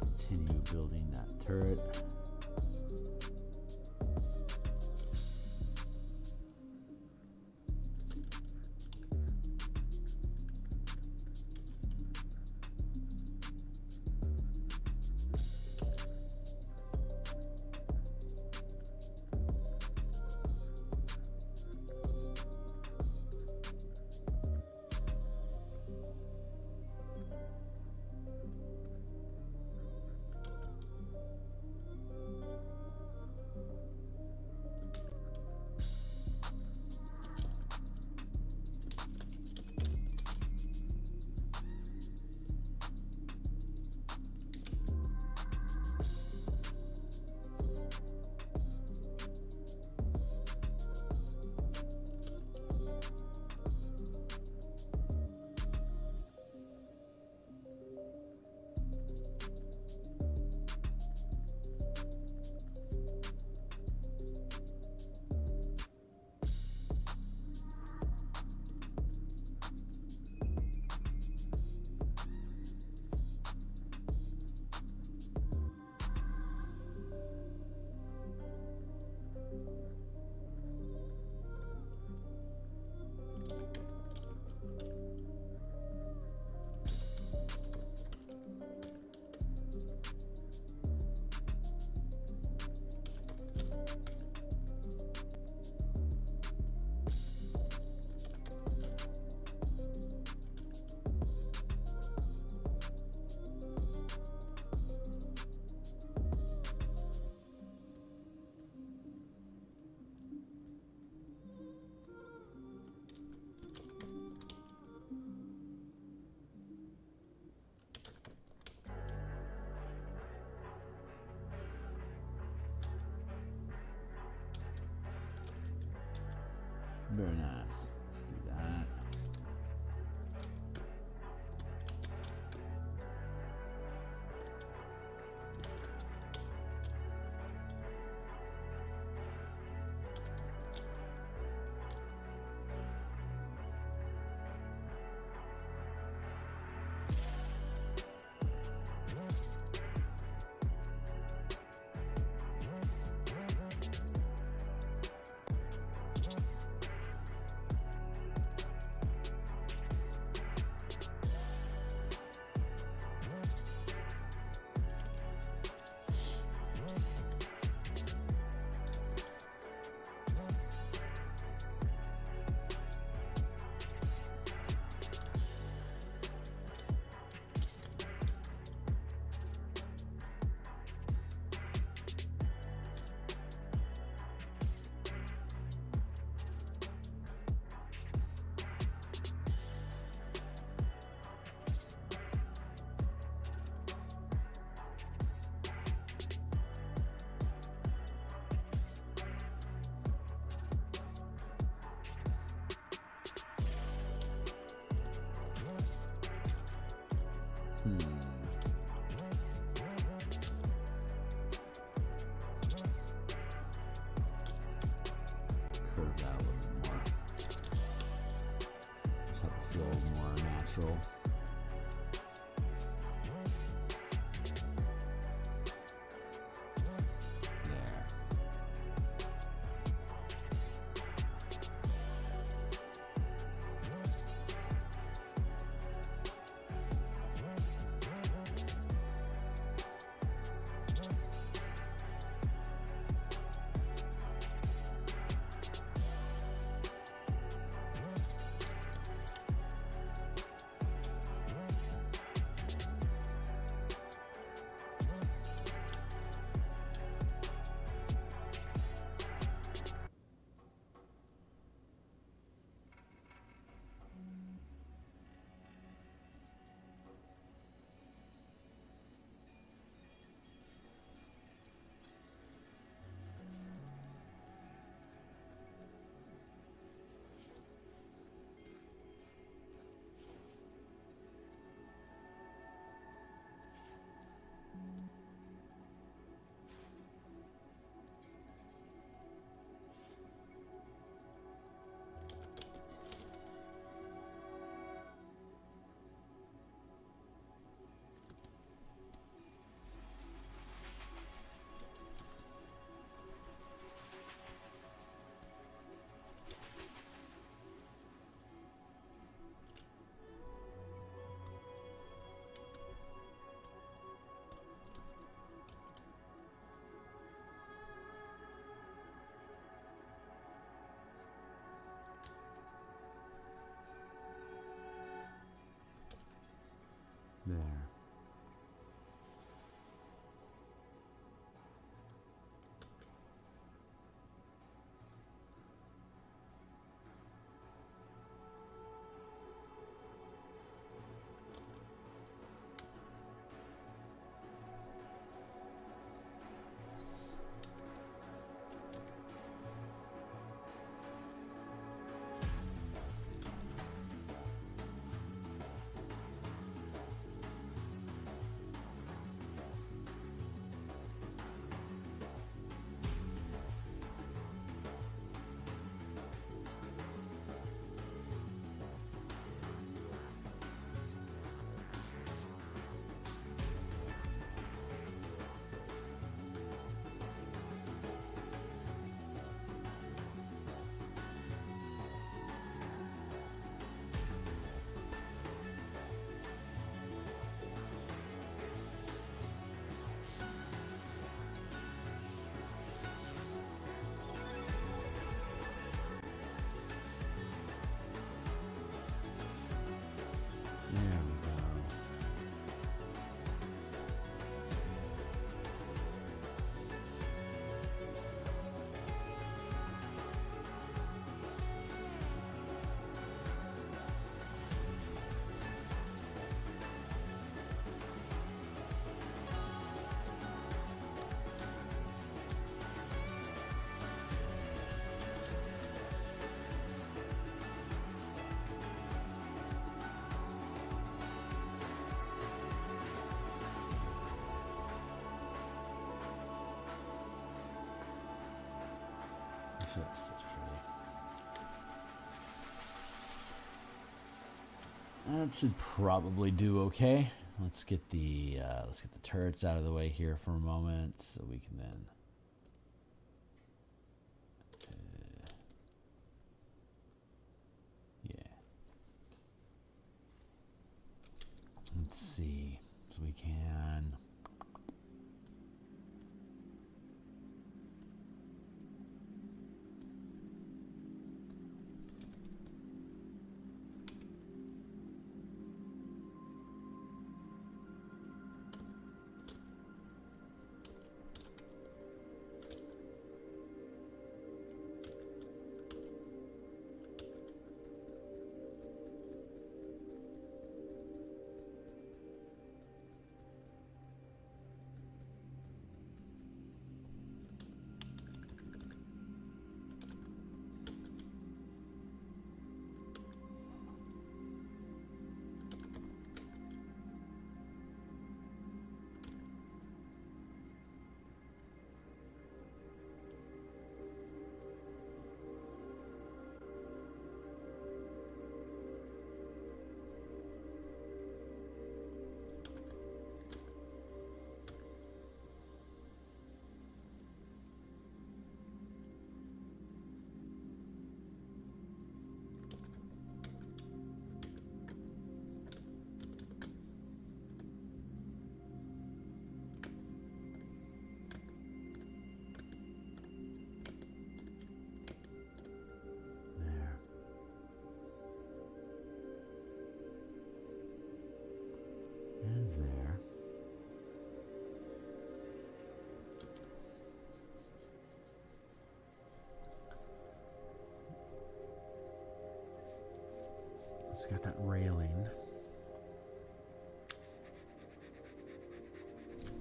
Continue building that turret. Very nice. Let's do that. Curve that a little bit more. Just have it feel a little more natural. There. That's such pretty. That should probably do okay. Let's get the turrets out of the way here for a moment, so we can then. Yeah. Let's see. So we can. There. It's got that railing.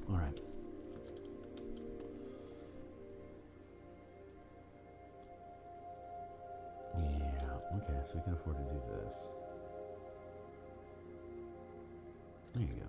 All right. Yeah, okay, so we can afford to do this. There you go.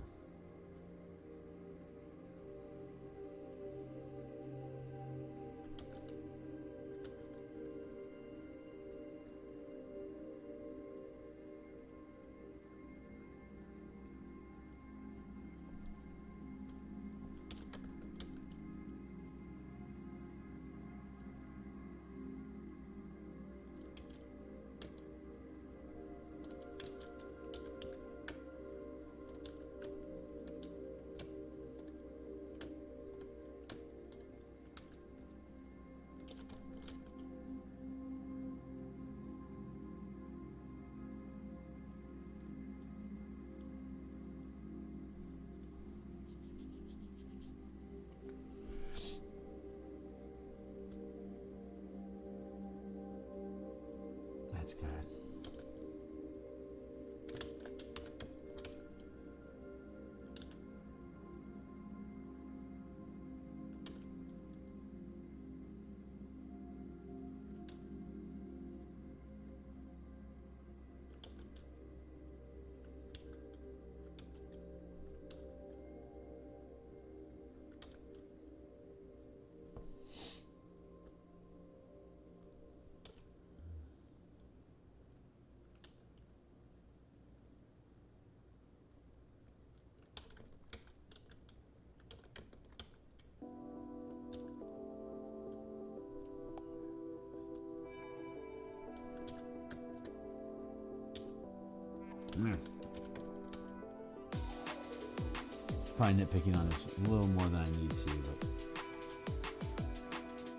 Probably nitpicking on this a little more than I need to, but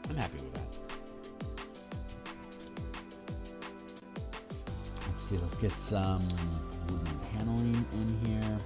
I'm happy with that. Let's see, let's get some wooden paneling in here.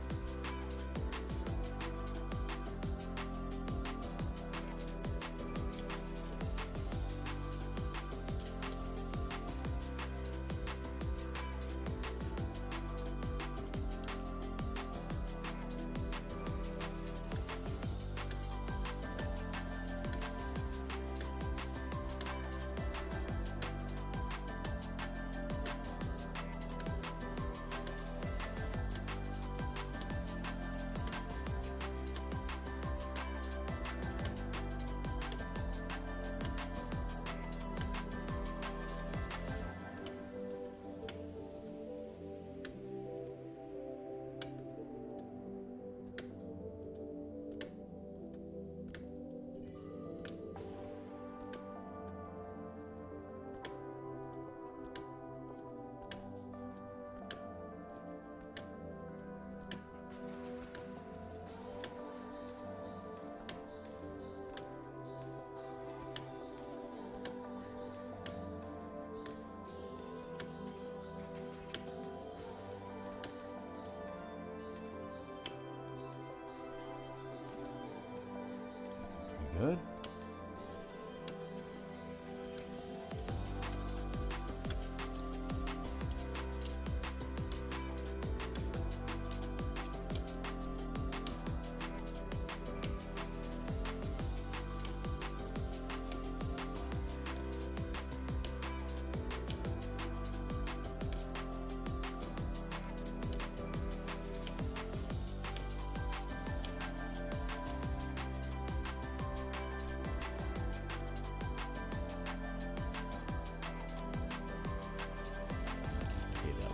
Good.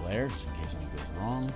Layer, just in case something goes wrong.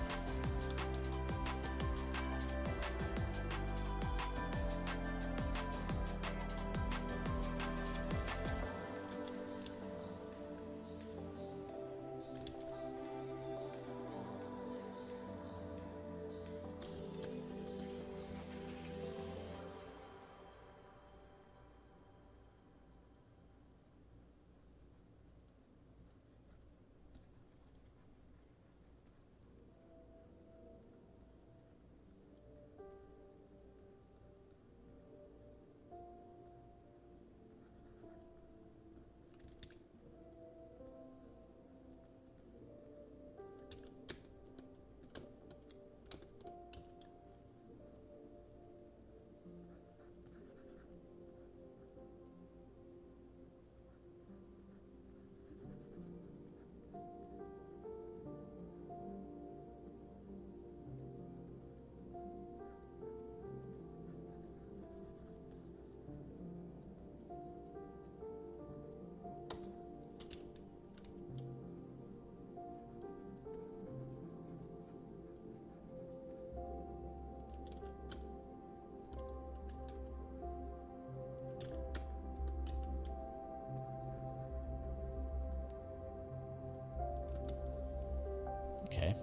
Okay.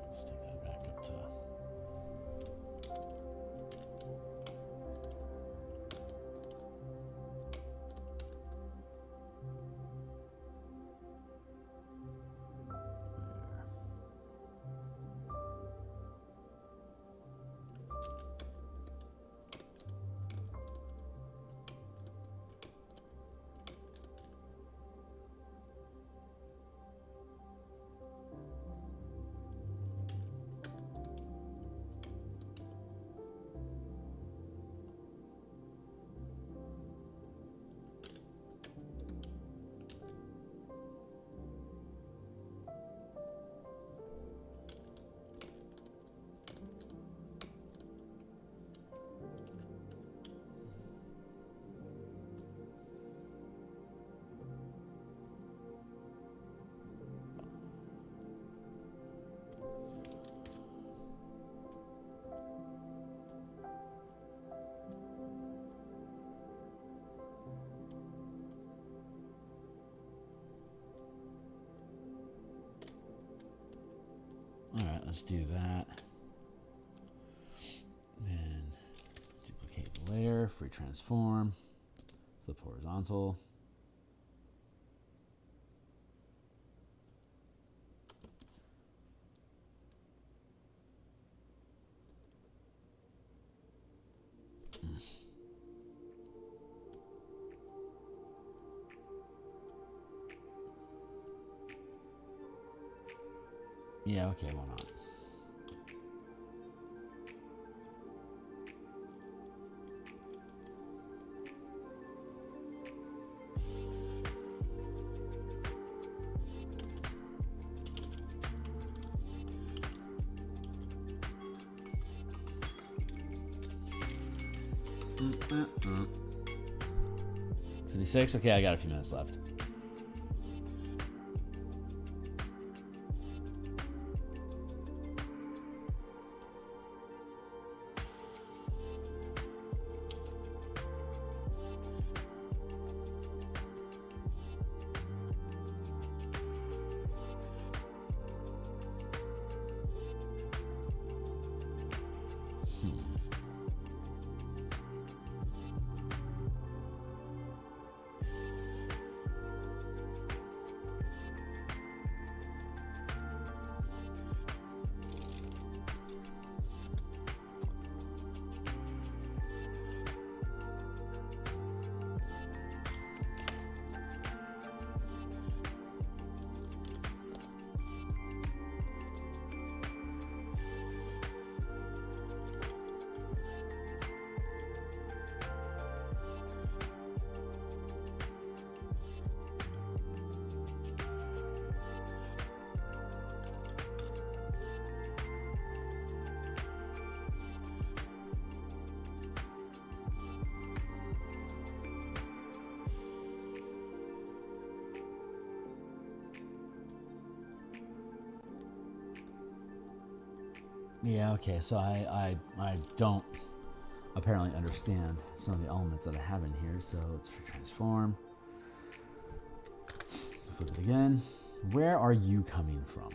Let's take that back up to... All right. let's do that. And duplicate the layer, free transform, flip horizontal. Yeah, okay, why not? Mm-mm-mm. 56? Okay, I got a few minutes left. Yeah, okay, so I don't apparently understand some of the elements that I have in here, so let's transform. Flip it again. Where are you coming from?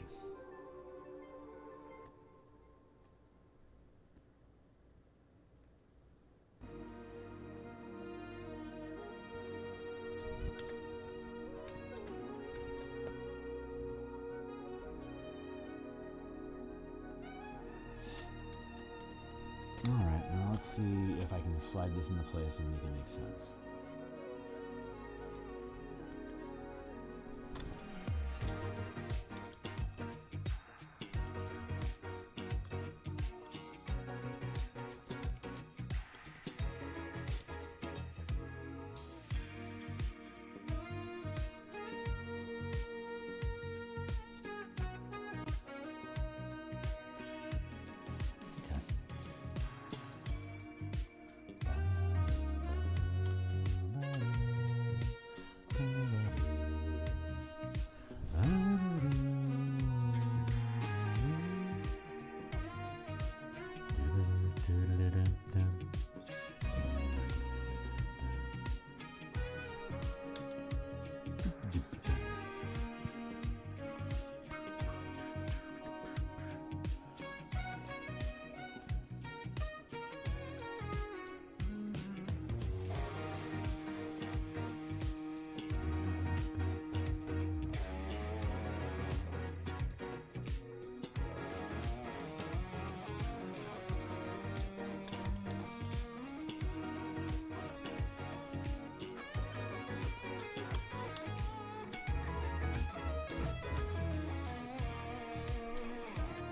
Alright, now let's see if I can slide this into place and make it make sense.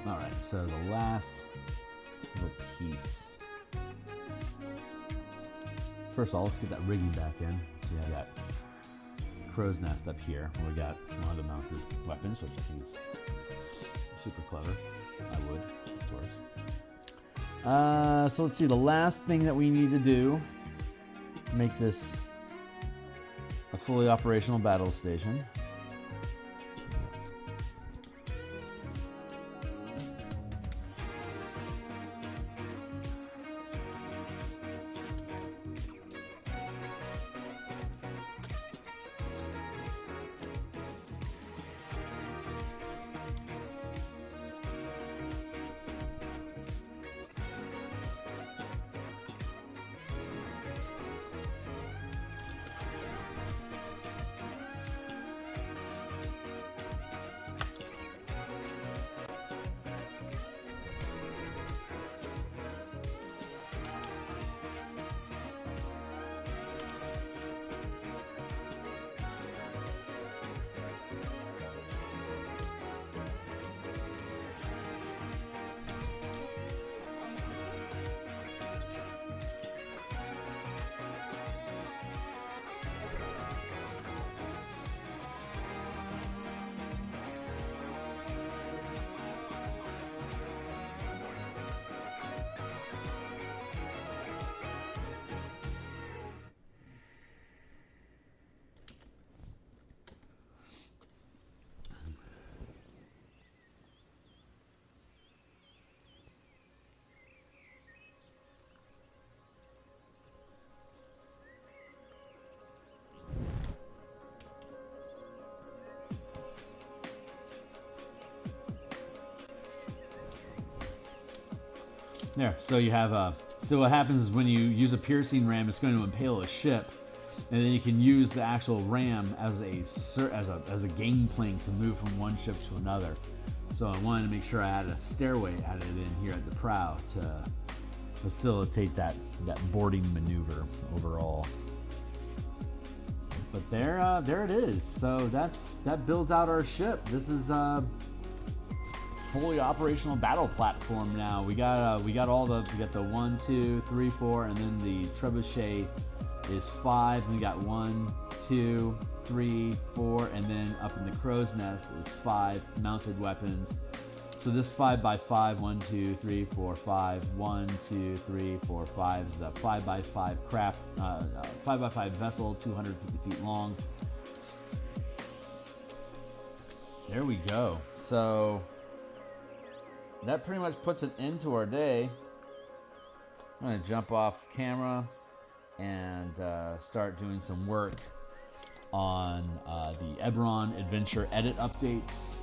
All right, so the last little piece. First of all, let's get that rigging back in. So we got crow's nest up here. We got one of the mounted weapons, which I think is super clever. I would, of course. So let's see, the last thing that we need to do to make this a fully operational battle station. There. So you have a. So what happens is when you use a piercing ram, it's going to impale a ship, and then you can use the actual ram as a gangplank to move from one ship to another. So I wanted to make sure I had a stairway added in here at the prow to facilitate that boarding maneuver overall. But there it is. So that builds out our ship. This is a fully operational battle platform now. We got the 1, 2, 3, 4, and then the trebuchet is 5. And we got 1, 2, 3, 4, and then up in the crow's nest is 5 mounted weapons. So this 5x5, 1, 2, 3, 4, 5, 1, 2, 3, 4, 5 is a 5x5 craft, 5x5 vessel, 250 feet long. There we go. So that pretty much puts an end to our day. I'm gonna jump off camera and start doing some work on the Eberron Adventure edit updates.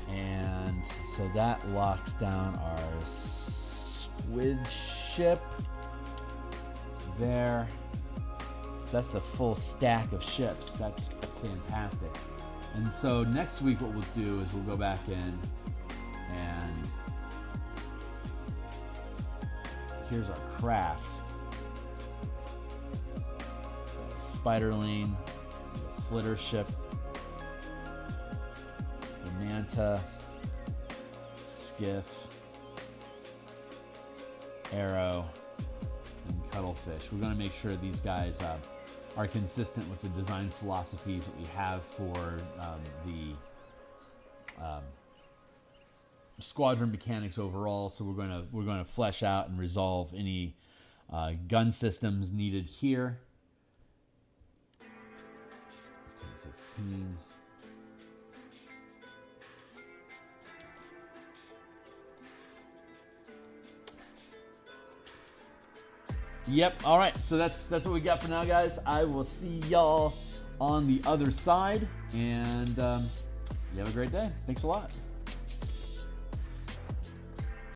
And so that locks down our squid ship there. So that's the full stack of ships. That's fantastic. And so next week what we'll do is we'll go back in and here's our craft. Spiderling, the flitter ship, the manta, skiff, arrow, and cuttlefish. We're going to make sure these guys are consistent with the design philosophies that we have for the squadron mechanics overall. So we're going to flesh out and resolve any gun systems needed here. 15. Yep. All right. So that's what we got for now, guys. I will see y'all on the other side, and you have a great day. Thanks a lot.